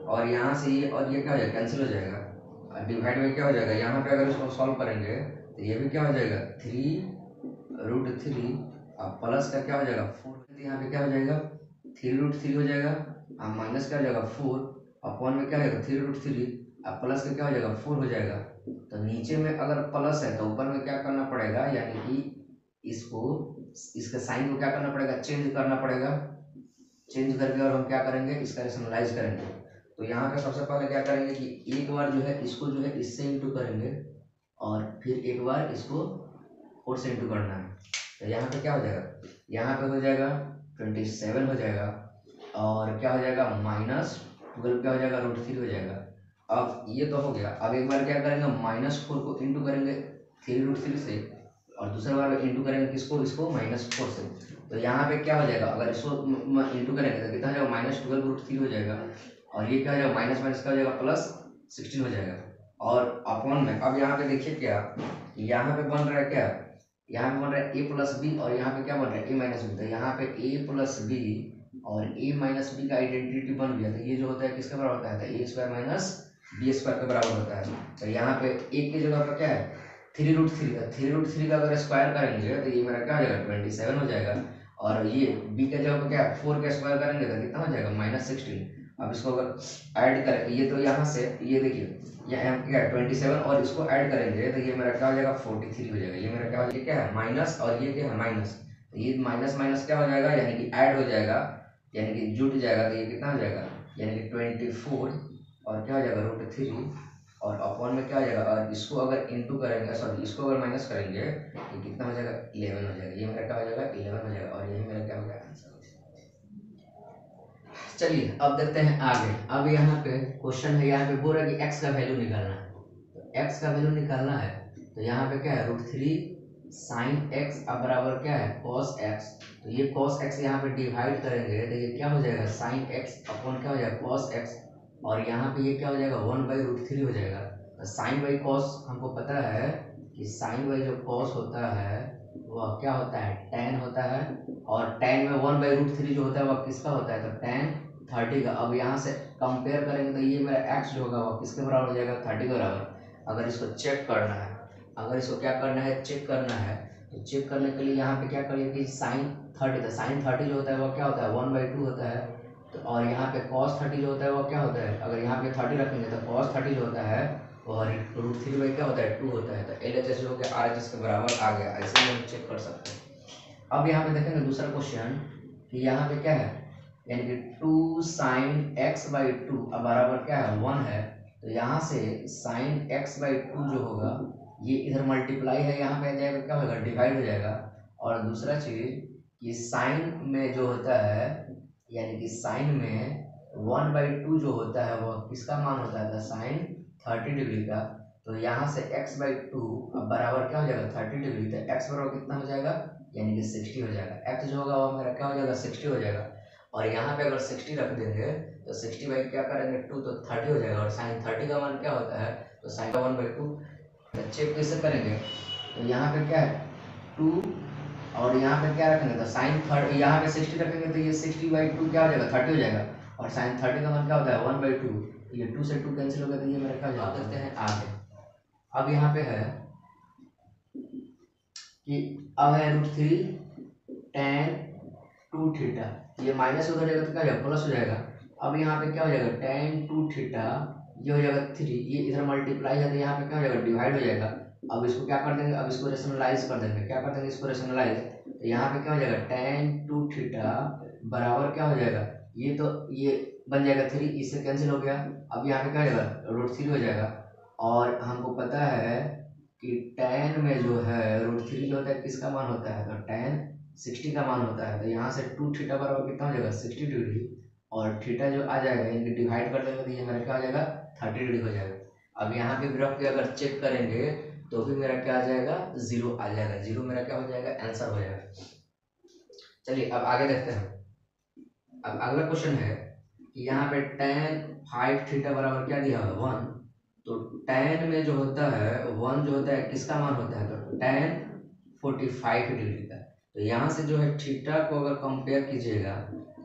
Speaker 1: और यहाँ से ये और ये क्या हो जाएगा कैंसिल हो जाएगा, डिवाइड में क्या हो जाएगा यहाँ पे अगर इसको सॉल्व करेंगे तो ये भी क्या हो जाएगा 3√3 अब प्लस का क्या हो जाएगा 4, यहाँ पे क्या हो जाएगा 3√3 हो जाएगा, अब माइनस क्या हो जाएगा 4 अपॉन में क्या हो जाएगा 3√3 अब प्लस का क्या हो जाएगा 4 हो जाएगा। तो नीचे में अगर प्लस है तो ऊपर में क्या करना पड़ेगा यानी कि इसको इसके साइन को क्या करना पड़ेगा चेंज करना पड़ेगा, चेंज करके और हम क्या करेंगे इसका रेशनलाइज करेंगे। तो यहाँ पे सबसे पहले क्या करेंगे कि एक बार जो है इसको जो है इससे इंटू करेंगे और फिर एक बार इसको 4 से इंटू करना है, तो यहाँ पे क्या हो जाएगा यहाँ पे हो जाएगा 27 हो जाएगा, और क्या हो जाएगा -12 क्या हो जाएगा √3 हो जाएगा। अब ये तो हो गया, अब एक बार क्या करेंगे -4 को इंटू करेंगे 3√3 से, और दूसरा बार इंटू करेंगे किसको इसको -4 से, तो यहाँ पे क्या हो जाएगा अगर इसको इंटू करेंगे तो कितना हो जाएगा -12√3 हो जाएगा, और ये क्या हो जाएगा माइनस माइनस क्या हो जाएगा +16 हो जाएगा, और अपॉन में अब यहाँ पे देखिए क्या यहाँ पे बन रहा है क्या यहाँ पे बन रहा है a+b और यहाँ पे क्या बन रहा है a-b, तो यहाँ पे a+b और a-b का आइडेंटिटी बन गया, तो ये जो होता है किसके बराबर होता है तो a² - b² के बराबर होता है। तो यहाँ पे एक की जगह पर क्या है 3√3 का अगर स्क्वायर करेंगे तो ये मेरा क्या हो जाएगा 27 हो जाएगा, और ये b के जगह पर क्या है 4 का स्क्वायर करेंगे तो कितना हो जाएगा -16, अब इसको अगर ऐड करें ये तो यहाँ से ये देखिए यहाँ क्या है 27 और इसको ऐड करेंगे तो ये मेरा क्या हो जाएगा 43 हो जाएगा। ये मेरा क्या हो जाएगा, क्या है माइनस और ये क्या है माइनस, तो ये माइनस माइनस क्या हो जाएगा यानी कि ऐड हो जाएगा, यानी कि जुट जाएगा। तो ये कितना हो जाएगा यानी कि 24 और क्या हो जाएगा √3 और अपॉन में क्या हो जाएगा, और इसको अगर इंटू करेंगे सॉरी इसको अगर माइनस करेंगे तो कितना हो जाएगा 11 हो जाएगा। ये मेरा क्या हो जाएगा 11 हो जाएगा और यही मेरा क्या हो गया आंसर। चलिए अब देखते हैं आगे। अब यहाँ पे क्वेश्चन है, यहाँ पे बोल रहा है कि x का वैल्यू निकालना है। तो x का वैल्यू निकालना है तो यहाँ पे क्या है √3 sin x अब बराबर क्या है cos x। तो ये cos x यहाँ पे डिवाइड करेंगे तो ये क्या हो जाएगा sin x अपॉन क्या हो जाएगा cos x और यहाँ पे ये क्या हो जाएगा 1/√3 हो जाएगा। तो sin बाई cos हमको पता है कि sin बाई जो cos होता है वह क्या होता है tan होता है और tan में 1/√3 जो होता है वह किसका होता है तो tan 30 का। अब यहाँ से कंपेयर करेंगे तो ये मेरा x जो होगा वो किसके बराबर हो जाएगा 30 के बराबर। अगर इसको चेक करना है, अगर इसको क्या करना है चेक करना है तो चेक करने के लिए यहाँ पे क्या करिए कि sin 30 था, sin 30 जो होता है वो क्या होता है 1/2 होता है। तो और यहाँ पे cos 30 जो होता है वो क्या होता है, अगर यहाँ पे 30 रखेंगे तो cos 30 जो होता है वो √3 क्या होता है 2 होता है। तो LHS जो हो गया RHS के बराबर आ गया, ऐसे हम चेक कर सकते हैं। अब यहाँ पे देखेंगे दूसरा क्वेश्चन कि यहाँ पे क्या है यानी कि 2 sin x/2 अब बराबर क्या है 1 है। तो यहाँ से sin x/2 जो होगा ये इधर मल्टीप्लाई है यहाँ पे आ जाएगा क्या होगा डिवाइड हो जाएगा। और दूसरा चीज कि साइन में जो होता है यानी कि साइन में 1/2 जो होता है वो किसका मान होता है साइन 30 डिग्री का। तो यहाँ से x/2 अब बराबर क्या हो जाएगा 30 डिग्री। तो x बराबर कितना हो जाएगा यानी कि 60 हो जाएगा। x जो होगा वो मेरा क्या हो जाएगा 60 हो जाएगा। और यहाँ पे अगर 60 रख देंगे तो 60 बाई क्या करेंगे 2 तो 30 हो जाएगा। और साइन 30 का मान क्या होता है तो साइन का 1/2। तो चेक कैसे करेंगे तो यहाँ पे क्या है 2 और यहाँ पे क्या रखेंगे तो साइन 30 यहाँ पे 60 रखेंगे तो ये 60/2 क्या हो जाएगा 30 हो जाएगा। और साइन 30 का मान क्या होता है 1/2। तो ये 2 से 2 कैंसिल हो गया तो ये मेरा क्या हो जाएगा। देखते हैं आगे। अब यहाँ पे है कि अब है √3 tan 2 थीटा, ये माइनस हो जाएगा तो क्या हो जाएगा प्लस हो जाएगा। अब यहाँ पे क्या हो जाएगा tan 2 थीटा ये हो जाएगा 3, ये इधर मल्टीप्लाई है तो यहाँ पे क्या हो जाएगा डिवाइड हो जाएगा। अब इसको क्या कर देंगे, अब इसको रेशनलाइज कर देंगे, क्या कर देंगे इसको रेशनलाइज। तो यहाँ पे क्या हो जाएगा tan 2 थीटा बराबर क्या हो जाएगा ये तो ये बन जाएगा 3, इससे कैंसिल हो गया। अब यहाँ पे क्या हो जाएगा √3 हो जाएगा। और हमको पता है कि tan में जो है √3 जो होता है किसका मान होता है तो tan 60 का मान होता है। तो यहाँ से 2 थीटा बराबर कितना हो जाएगा 60 डिग्री और थीटा जो आ जाएगा यानी कि डिवाइड कर देंगे तो ये मेरा क्या हो जाएगा 30 डिग्री हो जाएगा। अब यहाँ पे भी रख के अगर चेक करेंगे तो भी मेरा क्या आ जाएगा 0 आ जाएगा, 0 मेरा क्या हो जाएगा आंसर हो जाएगा। चलिए अब आगे देखते हैं। अब अगला क्वेश्चन है कि यहाँ पे tan 5 थीटा बराबर क्या दिया हुआ 1। तो tan में जो होता है 1 जो होता है किसका मान होता है तो tan 45 डिग्री का। तो यहाँ से जो है थीटा को अगर कंपेयर कीजिएगा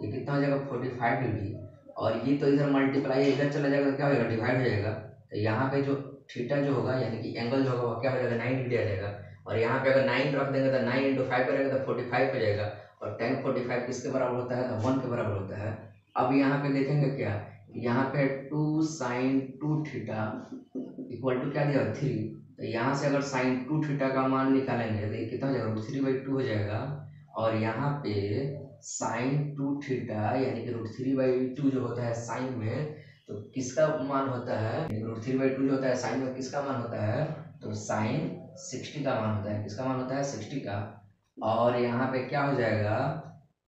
Speaker 1: ये कितना हो जाएगा 45 डिग्री और ये तो इधर मल्टीप्लाई इधर चला जाएगा तो क्या हो जाएगा डिवाइड हो जाएगा। तो यहाँ पे जो थीटा जो होगा यानी कि एंगल जो होगा वो क्या हो जाएगा 9 डिग्री आ जाएगा। और यहाँ पे अगर 9 रख देंगे तो 9 × 5 करेंगे तो 45 हो जाएगा। और tan 45 किसके बराबर होता है तो 1 के बराबर होता है। अब यहाँ पे देखेंगे क्या यहाँ पे 2 sin 2 थीटा इक्वल टू क्या दिया 3। तो यहाँ से अगर sin 2 थीटा का मान निकालेंगे तो ये कितना हो जाएगा √3/2 हो जाएगा। और यहाँ पे sin 2 थीटा यानी कि √3/2 जो होता है साइन में तो किसका मान होता है √3/2 जो होता है साइन में किसका मान होता है तो साइन 60 का मान होता है। किसका मान होता है 60 का। और यहाँ पे क्या हो जाएगा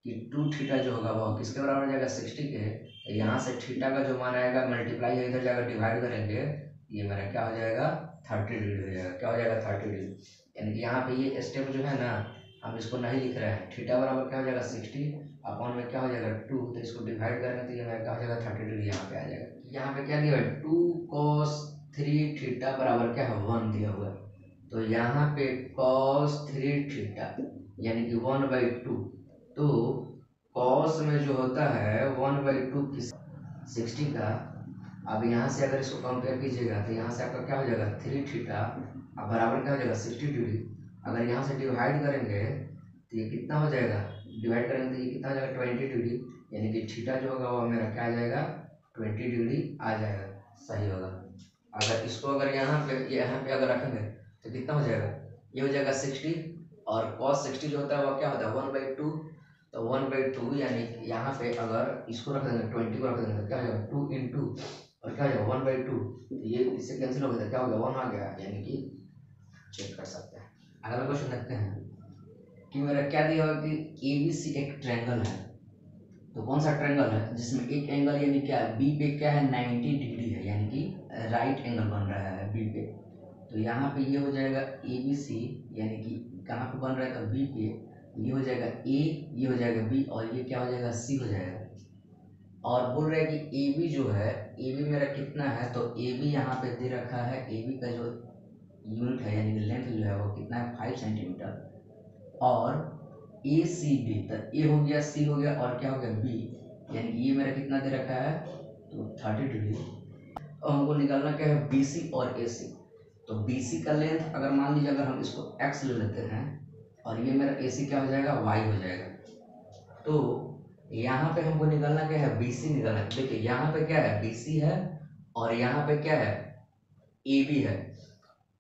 Speaker 1: कि 2 थीटा जो होगा वो किसके बराबर हो जाएगा 60 के। तो यहाँ से थीटा का जो मान आएगा मल्टीप्लाई है इधर जाकर डिवाइड करेंगे ये मेरा क्या हो जाएगा 30 डिग्री हो जाएगा। क्या हो जाएगा 30 डिग्री। यानी कि यहाँ पे ये स्टेप जो है ना हम इसको नहीं लिख रहे हैं। थीटा बराबर क्या हो जाएगा 60 अपॉन में क्या हो जाएगा 2 तो इसको डिवाइड करेंगे तो ये मेरा क्या हो जाएगा 30 डिग्री यहाँ पे आ जाएगा। यहाँ पे क्या दिया है 2 cos 3 थीटा बराबर क्या है 1 दिया हुआ है। तो यहाँ पे cos 3 थीटा यानी कि 1/2 तो cos में जो होता है 1/2 किस 60 का। अब यहाँ से अगर इसको कंपेयर कीजिएगा तो यहाँ से आपका क्या हो जाएगा 3 थीटा अब बराबर क्या हो जाएगा 60 डिग्री। अगर यहाँ से डिवाइड करेंगे तो ये कितना हो जाएगा डिवाइड करेंगे तो ये कितना हो जाएगा 20 डिग्री यानी कि थीटा जो होगा वो मेरा क्या आ जाएगा 20 डिग्री आ जाएगा, सही होगा। अगर इसको अगर यहाँ पे अगर रखेंगे तो कितना हो जाएगा, ये हो जाएगा 60 और cos 60 जो होता है वो क्या होता है 1/2। तो 1/2 यानी यहाँ पे अगर इसको रख देंगे 20 को रख देंगे तो क्या हो जाएगा 2 इंटू और क्या हो जाएगा 1/2। तो ये इससे कैंसिल हो गया तो क्या हो गया 1 आ गया, यानी कि चेक कर सकते हैं। अगला क्वेश्चन देखते हैं कि मेरा क्या दिया हुआ कि ABC एक ट्रायंगल है। तो कौन सा ट्रायंगल है जिसमें एक एंगल यानी क्या बी पे क्या है 90 डिग्री है, यानी कि राइट एंगल बन रहा है बी पे। तो यहाँ पे ये हो जाएगा ABC, यानी कि कहाँ पे बन रहा है तो बी पे, ये हो जाएगा A, ये हो जाएगा B और ये क्या हो जाएगा C हो जाएगा। और बोल रहा है कि AB जो है AB मेरा कितना है, तो AB यहाँ पे दे रखा है, AB का जो यूनिट है यानी कि लेंथ जो है वो कितना है 5 सेंटीमीटर। और ACB, तो A हो गया, C हो गया और क्या हो गया B, यानी कि ये मेरा कितना दे रखा है तो 30 डिग्री। और हमको निकालना क्या है BC और AC। तो BC का लेंथ अगर मान लीजिए अगर हम इसको x ले लेते हैं और ये मेरा AC क्या हो जाएगा y हो जाएगा। तो यहाँ पे हमको निकालना क्या है BC निकालना है। देखिए यहाँ पे क्या है BC है और यहाँ पे क्या है AB है।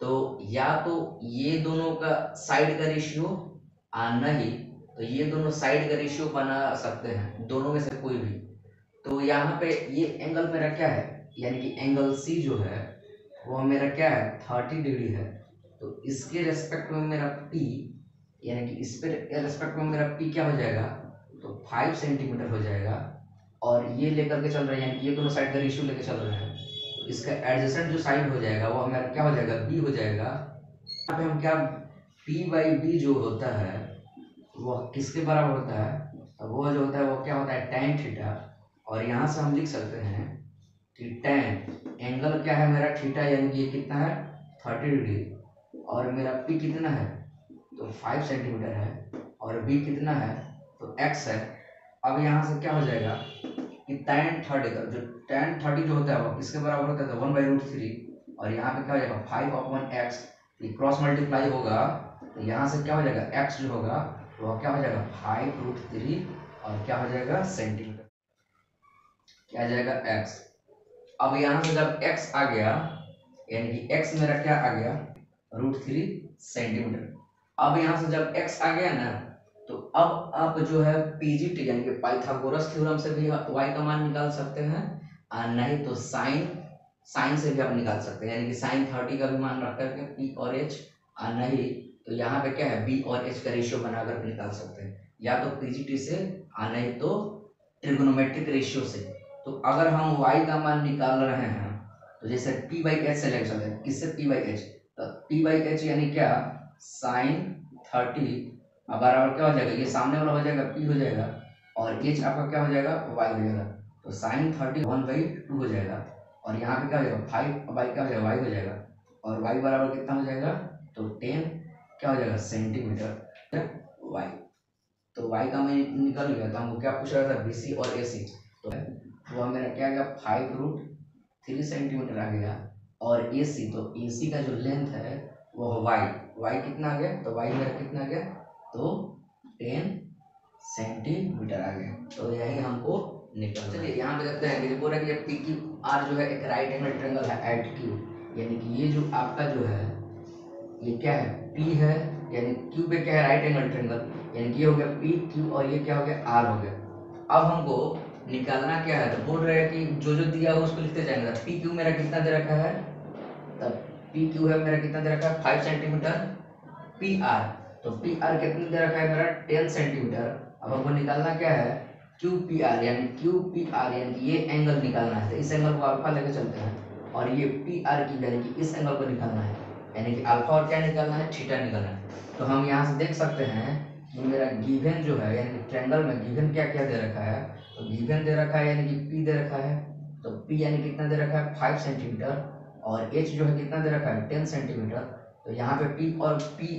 Speaker 1: तो या तो ये दोनों का साइड का रेशियो नहीं तो ये दोनों साइड का रेशियो बना सकते हैं, दोनों में से कोई भी। तो यहाँ पे ये एंगल मेरा क्या है यानी कि एंगल C जो है वो मेरा क्या है 30 डिग्री है। तो इसके रेस्पेक्ट में मेरा P यानी कि इस पे रेस्पेक्ट में मेरा P क्या हो जाएगा तो 5 सेंटीमीटर हो जाएगा। और ये लेकर के चल रहे हैं यानी कि ये दोनों साइड का रेशियो लेकर चल रहे हैं। तो इसका एडजेसेंट जो साइड हो जाएगा वो हमारा क्या हो जाएगा B हो जाएगा। यहाँ पे हम क्या P/B जो होता है वो किसके बराबर होता है, तो वो जो होता है वो क्या होता है tan थीटा। और यहाँ से हम लिख सकते हैं कि tan एंगल क्या है मेरा थीटा यानी कि ये कितना है 30 डिग्री और मेरा P कितना है तो 5 सेंटीमीटर है और B कितना है तो x है। अब यहाँ से क्या हो जाएगा कि tan 30 का जो tan 30 जो होता है वो किसके बराबर होता है तो 1/√3 और यहाँ पे क्या हो जाएगा 5/x। ये क्रॉस मल्टीप्लाई होगा तो यहाँ से क्या हो जाएगा x जो होगा वो क्या हो जाएगा 5√3 और क्या हो जाएगा सेंटीमीटर, क्या आ जाएगा x। अब यहाँ से जब x आ गया यानी कि x मेरा क्या आ गया √3 सेंटीमीटर। अब यहाँ से जब x आ गया ना तो अब आप जो है PGT यानी कि पाइथागोरस थ्योरम से भी y का मान निकाल सकते हैं और नहीं तो साइन से भी आप निकाल सकते हैं, यानी कि साइन 30 का भी मान रख करके P और H और नहीं तो यहाँ पे क्या है B और H का रेशियो बनाकर निकाल सकते हैं, या तो PGT से और नहीं तो ट्रिग्नोमेट्रिक रेशियो से। तो अगर हम y का मान निकाल रहे हैं तो जैसे P/H से लेकर चलते हैं, किससे P/H, तो P/H यानी क्या साइन 30 बराबर क्या हो जाएगा ये सामने वाला हो जाएगा P हो जाएगा और H आपका क्या हो जाएगा y हो जाएगा। तो साइन 30 1/2 हो जाएगा और यहाँ पे क्या हो जाएगा 5 क्या हो जाएगा y हो जाएगा और y बराबर कितना हो जाएगा तो 10 क्या हो जाएगा सेंटीमीटर y। तो y का मैं निकल गया। तो हमको क्या पूछ रहा था BC और AC, तो वो मेरा क्या आ गया 5√3 सेंटीमीटर आ गया और AC, तो AC का जो लेंथ है वो y कितना आ गया तो y मेरा कितना आ गया तो 10 सेंटीमीटर आ गया। तो यही हमको निकल। चलिए यहाँ पे देखते हैं कि बोल रहा है कि PQR जो है एक राइट एंगल ट्रायंगल है एट Q, यानी कि ये जो आपका जो है ये क्या है P है यानी Q पे क्या है राइट एंगल ट्रायंगल, यानी कि ये हो गया PQ और ये क्या हो गया R हो गया। अब हमको निकालना क्या है तो बोल रहे हैं कि जो जो दिया है उसको लिखते जाएंगे। PQ मेरा कितना दे रखा है तब PQ है मेरा कितना दे रखा है 5 सेंटीमीटर। PR तो PR कितना दे रखा है मेरा 10 सेंटीमीटर। अब हमको निकालना क्या है QPR यानी कि ये एंगल निकालना है। तो इस एंगल को अल्फा लेके चलते हैं और ये PR की यानी कि इस एंगल को निकालना है, यानी कि अल्फा और क्या निकालना है थीटा निकालना है। तो हम यहाँ से देख सकते हैं कि मेरा गिवन जो है यानी कि ट्रायंगल में गिवन क्या क्या दे रखा है, तो गिवन दे रखा है यानी कि P दे रखा है। तो P यानी कितना दे रखा है 5 सेंटीमीटर और H जो है कितना दे रखा है 10 सेंटीमीटर। तो यहाँ पे P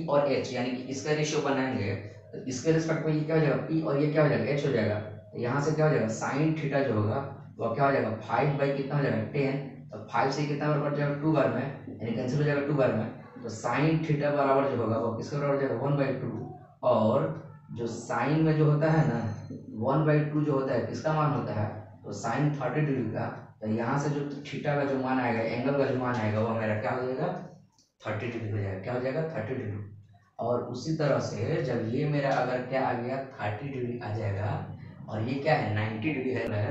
Speaker 1: और H यानी कि इसका रेशियो बनाएंगे तो इसके रिस्पेक्ट में ये क्या हो जाएगा P और ये क्या हो जाएगा H हो जाएगा। तो यहाँ से क्या हो जाएगा साइन थीटा जो होगा वो क्या हो जाएगा 5 कितना हो जाएगा 10। तो 5 से कितना बराबर जाएगा 2 बार में यानी कैंसिल हो जाएगा 2 बार में। तो साइन थीटा बराबर जो होगा वो किसके बराबर जाएगा 1/2 और जो साइन में जो होता है ना 1/2 जो होता है किसका मान होता है तो साइन 30 डिग्री का, तो यहाँ से जो थीटा का जो मान आएगा, एंगल का जो मान आएगा, वो मेरा क्या हो जाएगा 30 डिग्री हो जाएगा। क्या हो जाएगा 30 डिग्री। और उसी तरह से जब ये मेरा अगर क्या आ गया 30 डिग्री आ जाएगा और ये क्या है 90 डिग्री है,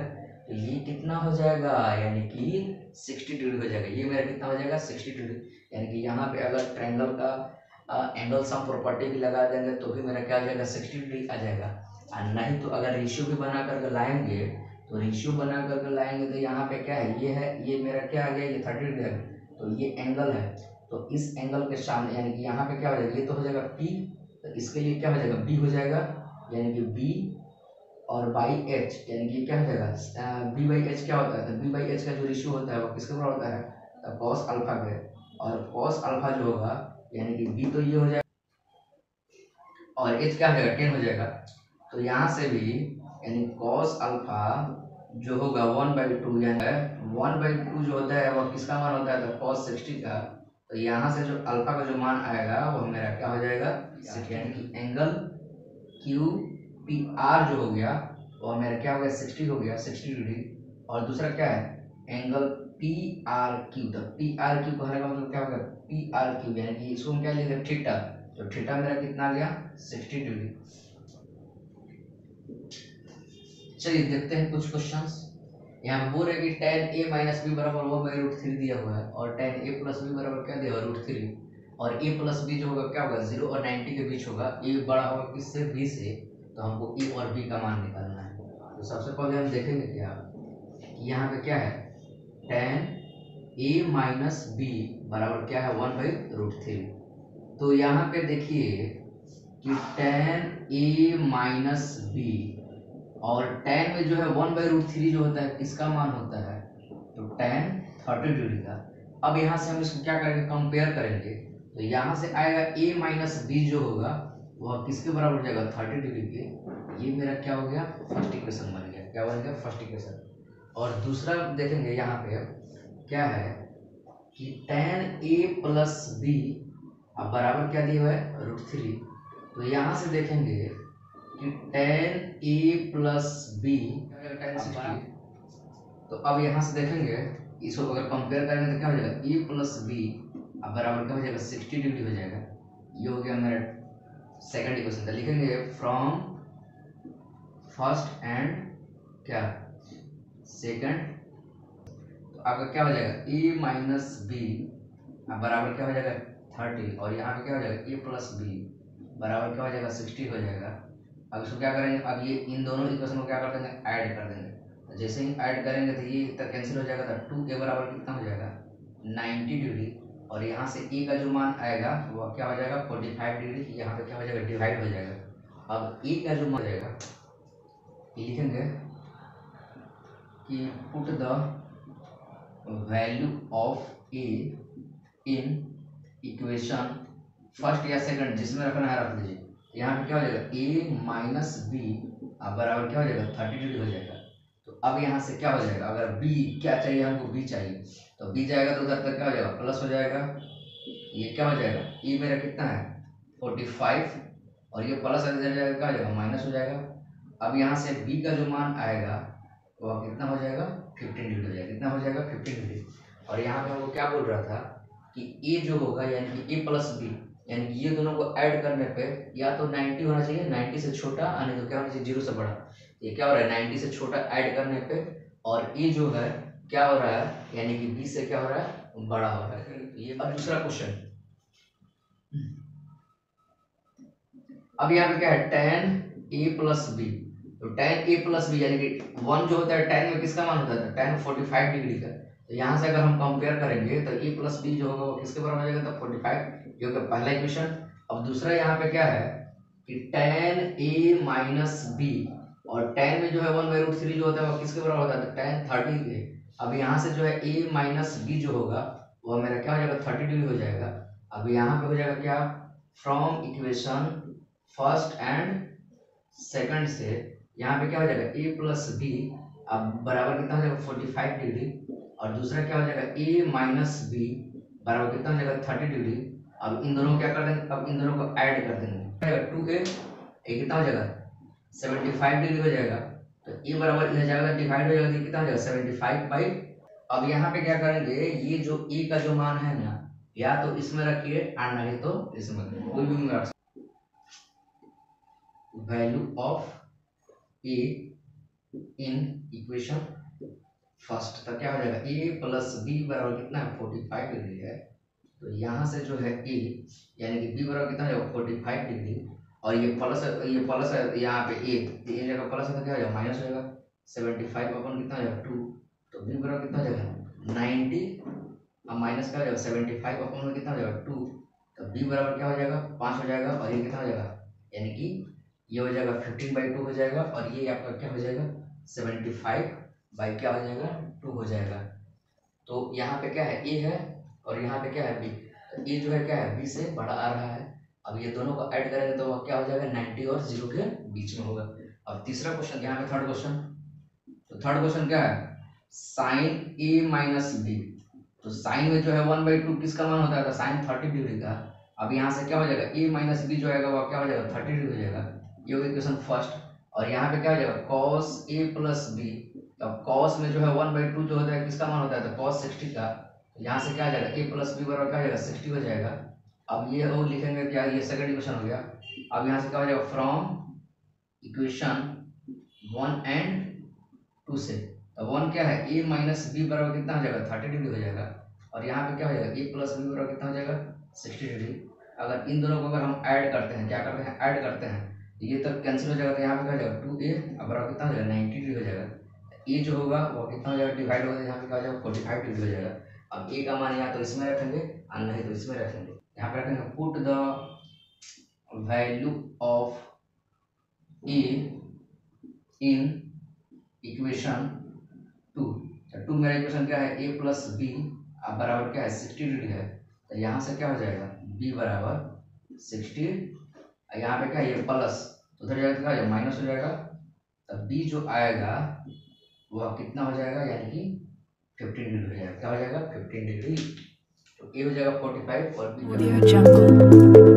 Speaker 1: तो ये कितना हो जाएगा, यानी कि 60 डिग्री हो जाएगा। ये मेरा कितना हो जाएगा 60 डिग्री। यानी कि यहाँ पे अगर ट्रायंगल का एंगल सम प्रॉपर्टी भी लगा देंगे तो भी मेरा क्या हो जाएगा 60 डिग्री आ जाएगा। और नहीं तो अगर रेशियो भी बना करके लाएंगे, तो रेशियो बना करके लाएंगे तो यहाँ पे क्या है, ये मेरा क्या आ गया, ये 30 डिग्री है, तो ये एंगल है, तो इस एंगल के सामने यानी कि यहाँ पे क्या हो जाएगा, ये तो हो जाएगा P, तो इसके लिए क्या हो जाएगा B हो जाएगा, यानी कि B और बाई H, यानी कि क्या हो जाएगा B बाई H क्या होता है, तो B बाई H का जो रेशियो होता है वो किसके बराबर होता है, तो कॉस अल्फा के, और कॉस अल्फा जो होगा यानी कि B तो ये हो जाएगा और H क्या हो जाएगा 10 हो जाएगा। तो यहाँ से भी यानी कॉस अल्फा जो होगा 1/2, यानी 1/2 जो होता है वो किसका मान होता है, तो कॉस 60 का। तो यहाँ से जो अल्फा का जो मान आएगा वो मेरा क्या हो जाएगा 60, यानी कि एंगल क्यू पी आर जो हो गया वो मेरा क्या हो गया 60 हो गया, 60 डिग्री। और दूसरा क्या है एंगल पी आर क्यू, तो पी आर क्यू कहने का मतलब क्या हो गया पी आर क्यू, यानी कि इसको हम क्या लिखेंगे थीटा, तो थीटा मेरा कितना आ गया 60 डिग्री। चलिए देखते हैं कुछ क्वेश्चंस। यहाँ पे बोल रहे कि tan a माइनस बी बराबर 1/√3 दिया हुआ है और tan a प्लस बी बराबर क्या दिया हुआ √3, और a प्लस बी जो होगा क्या होगा 0 और 90 के बीच होगा। a बड़ा होगा किससे b से, तो हमको a और b का मान निकालना है। तो सबसे पहले हम देखेंगे क्या कि यहाँ पे क्या है tan a माइनस बी बराबर क्या है 1/√3। तो यहाँ पे देखिए कि tan a माइनस बी और tan में जो है 1/√3 जो होता है किसका मान होता है, तो tan 30 डिग्री का। अब यहाँ से हम इसको क्या करेंगे कंपेयर करेंगे, तो यहाँ से आएगा a माइनस बी जो होगा वह किसके बराबर हो जाएगा 30 डिग्री के। ये मेरा क्या हो गया फर्स्ट इक्वेशन बन गया, क्या बन गया फर्स्ट इक्वेशन। और दूसरा देखेंगे यहाँ पे क्या है कि tan a प्लस बी अब बराबर क्या दिया हुआ है √3। तो यहाँ से देखेंगे कि tan a plus B tan 60। तो अब यहाँ से देखेंगे इसको अगर कंपेयर करेंगे तो क्या हो जाएगा a प्लस बी अब बराबर क्या हो जाएगा 60 डिग्री हो जाएगा। ये हो गया मेरा सेकंड इक्वेशन। तो लिखेंगे फ्रॉम फर्स्ट एंड क्या सेकंड, तो आपका क्या हो जाएगा a माइनस बी अब बराबर क्या हो जाएगा 30, और यहाँ पे क्या हो जाएगा a प्लस बी बराबर क्या हो जाएगा 60 हो जाएगा। अब इसको क्या करेंगे, अब ये इन दोनों इक्वेशन को क्या कर देंगे ऐड कर देंगे। तो जैसे ही ऐड करेंगे तो ये तक कैंसिल हो जाएगा, तो 2a बराबर कितना हो जाएगा 90 डिग्री, और यहाँ से a का जो मान आएगा वो क्या हो जाएगा 45 डिग्री, यहाँ पे क्या हो जाएगा डिवाइड हो जाएगा। अब a का जो मान जाएगा लिखेंगे कि put the value of a in equation first या सेकंड जिसमें रखना है रख दीजिए। यहाँ पे क्या हो जाएगा a माइनस बी बराबर क्या हो जाएगा 30 डिग्री हो जाएगा। तो अब यहाँ से क्या हो जाएगा, अगर b क्या चाहिए हमको b चाहिए, तो b जाएगा तो उधर तक क्या हो जाएगा प्लस हो जाएगा, ये क्या हो जाएगा e मेरा कितना है 45, और ये प्लस इधर जाएगा क्या हो जाएगा माइनस हो जाएगा। अब यहाँ से b का जो मान आएगा वो कितना हो जाएगा 15 डिग्री हो जाएगा, कितना हो जाएगा 15 डिग्री। और यहाँ पे हमको क्या बोल रहा था कि a जो होगा यानी कि a प्लस बी, यानी कि ये दोनों को ऐड करने पे या तो 90 होना चाहिए, 90 से छोटा, यानी तो क्या होना चाहिए 0 से बड़ा। ये क्या हो रहा है 90 से छोटा ऐड करने पे, और a जो है क्या हो रहा है यानी कि b से क्या हो रहा है बड़ा हो रहा है। तो ये अब दूसरा क्वेश्चन, अब यहाँ पे क्या है tan a प्लस बी, तो tan a प्लस बी यानी कि 1 जो होता है tan में किसका मान होता है tan 45 डिग्री का। तो यहाँ से अगर हम कंपेयर करेंगे तो a प्लस बी जो होगा वो किसके बराबर हो जाएगा, तो 45, जो कि पहला इक्वेशन। अब दूसरा यहाँ पे क्या है कि tan a माइनस बी, और tan में जो है 1/√3 जो होता है वो किसके बराबर होता है, तो tan 30 के। अब यहाँ से जो है a माइनस बी जो होगा वो मेरा क्या हो जाएगा 30 डिग्री हो जाएगा। अब यहाँ पे हो जाएगा क्या from equation first and second से यहाँ पे क्या हो जाएगा a प्लस बी अब बराबर कितना हो जाएगा 45 डिग्री, और दूसरा क्या हो जाएगा a माइनस बी बराबर कितना हो जाएगा 30 डिग्री। अब इन दोनों को क्या कर देंगे, अब इन दोनों को ऐड कर देंगे 2a, ये कितना हो जाएगा 75 डिग्री हो जाएगा, तो ए बराबर ये जाएगा डिवाइड हो जाएगा, कितना हो जाएगा 75 बाई। अब यहाँ पे क्या करेंगे, ये जो ए का जो मान है ना, या तो इसमें रखिए और नहीं तो इसमें, कोई भी में रख सकते। Value of A in equation first, तो क्या हो जाएगा ए प्लस बी बराबर कितना है 45 डिग्री है। तो यहाँ से जो है ए यानी कि बी बराबर कितना है 45 डिग्री, और ये प्लस है यहाँ पे ए जगह प्लस है तो क्या हो जाएगा माइनस हो जाएगा 75 अपन कितना हो जाएगा 2। तो बी बराबर कितना हो जाएगा 90, अब माइनस क्या हो जाएगा 75 अपन में कितना हो जाएगा 2। तो बी बराबर क्या हो जाएगा 5 हो जाएगा, और ये कितना हो जाएगा यानी कि ये हो जाएगा 15/2 हो जाएगा, और ये आपका क्या हो जाएगा 75 बाई क्या हो जाएगा 2 हो जाएगा। तो यहाँ पे क्या है ए है और यहाँ पे क्या है बी, तो ए जो है क्या है बी से बड़ा आ रहा है। अब ये दोनों को ऐड करेंगे तो क्या हो जाएगा 90 और 0 के बीच में होगा। अब तीसरा क्वेश्चन, यहाँ पे थर्ड क्वेश्चन, तो थर्ड क्वेश्चन क्या है साइन ए माइनस बी। तो साइन में जो है 1/2 किसका मान होता है, तो साइन 30 डिग्री का। अब यहाँ से क्या हो जाएगा ए माइनस बी जो आएगा वो क्या हो जाएगा 30 डिग्री हो जाएगा, ये हो गया क्वेश्चन फर्स्ट। और यहाँ पे क्या हो जाएगा कॉस ए प्लस बी, तो कॉस में जो है 1/2 जो होता है किसका मान होता है, तो कॉस 60 का। तो यहाँ से क्या आ जाएगा ए प्लस बी बराबर क्या हो जाएगा 60 हो जाएगा। अब ये और लिखेंगे क्या, ये सेकंड इक्वेशन हो गया। अब यहाँ से क्या हो जाएगा फ्रॉम इक्वेशन 1 एंड 2 से, तो 1 क्या है ए माइनस बी बराबर कितना हो जाएगा 30 डिग्री हो जाएगा, और यहाँ पे क्या हो जाएगा ए प्लस बी बराबर कितना हो जाएगा 60 डिग्री। अगर इन दोनों को अगर हम ऐड करते हैं, क्या करते हैं ऐड करते हैं, तो ये तक कैंसिल हो जाएगा, तो यहाँ पे क्या हो जाएगा 2a बराबर कितना हो जाएगा 90 डिग्री हो जाएगा। ए जो होगा वो कितना हो जाएगा डिवाइड होगा, यहाँ पे क्या हो जाएगा 45 डिग्री हो जाएगा। अब ए का मान यहाँ तो इसमें रखेंगे और नहीं तो इसमें रखेंगे। यहाँ पे रखेंगे put the value of A in equation 2। तो 2 मेरा इक्वेशन क्या है ए प्लस बी बराबर क्या है 60 डिग्री है। तो यहाँ से क्या हो जाएगा बी बराबर 60, यहाँ पे क्या है ये प्लस, तो उधर जाएगा क्या हो जाएगा माइनस हो जाएगा। तब बी जो आएगा वह कितना हो जाएगा यानी कि 15 डिग्री हो जाएगा, क्या हो जाएगा 15 डिग्री। तो ए हो जाएगा 45 और बी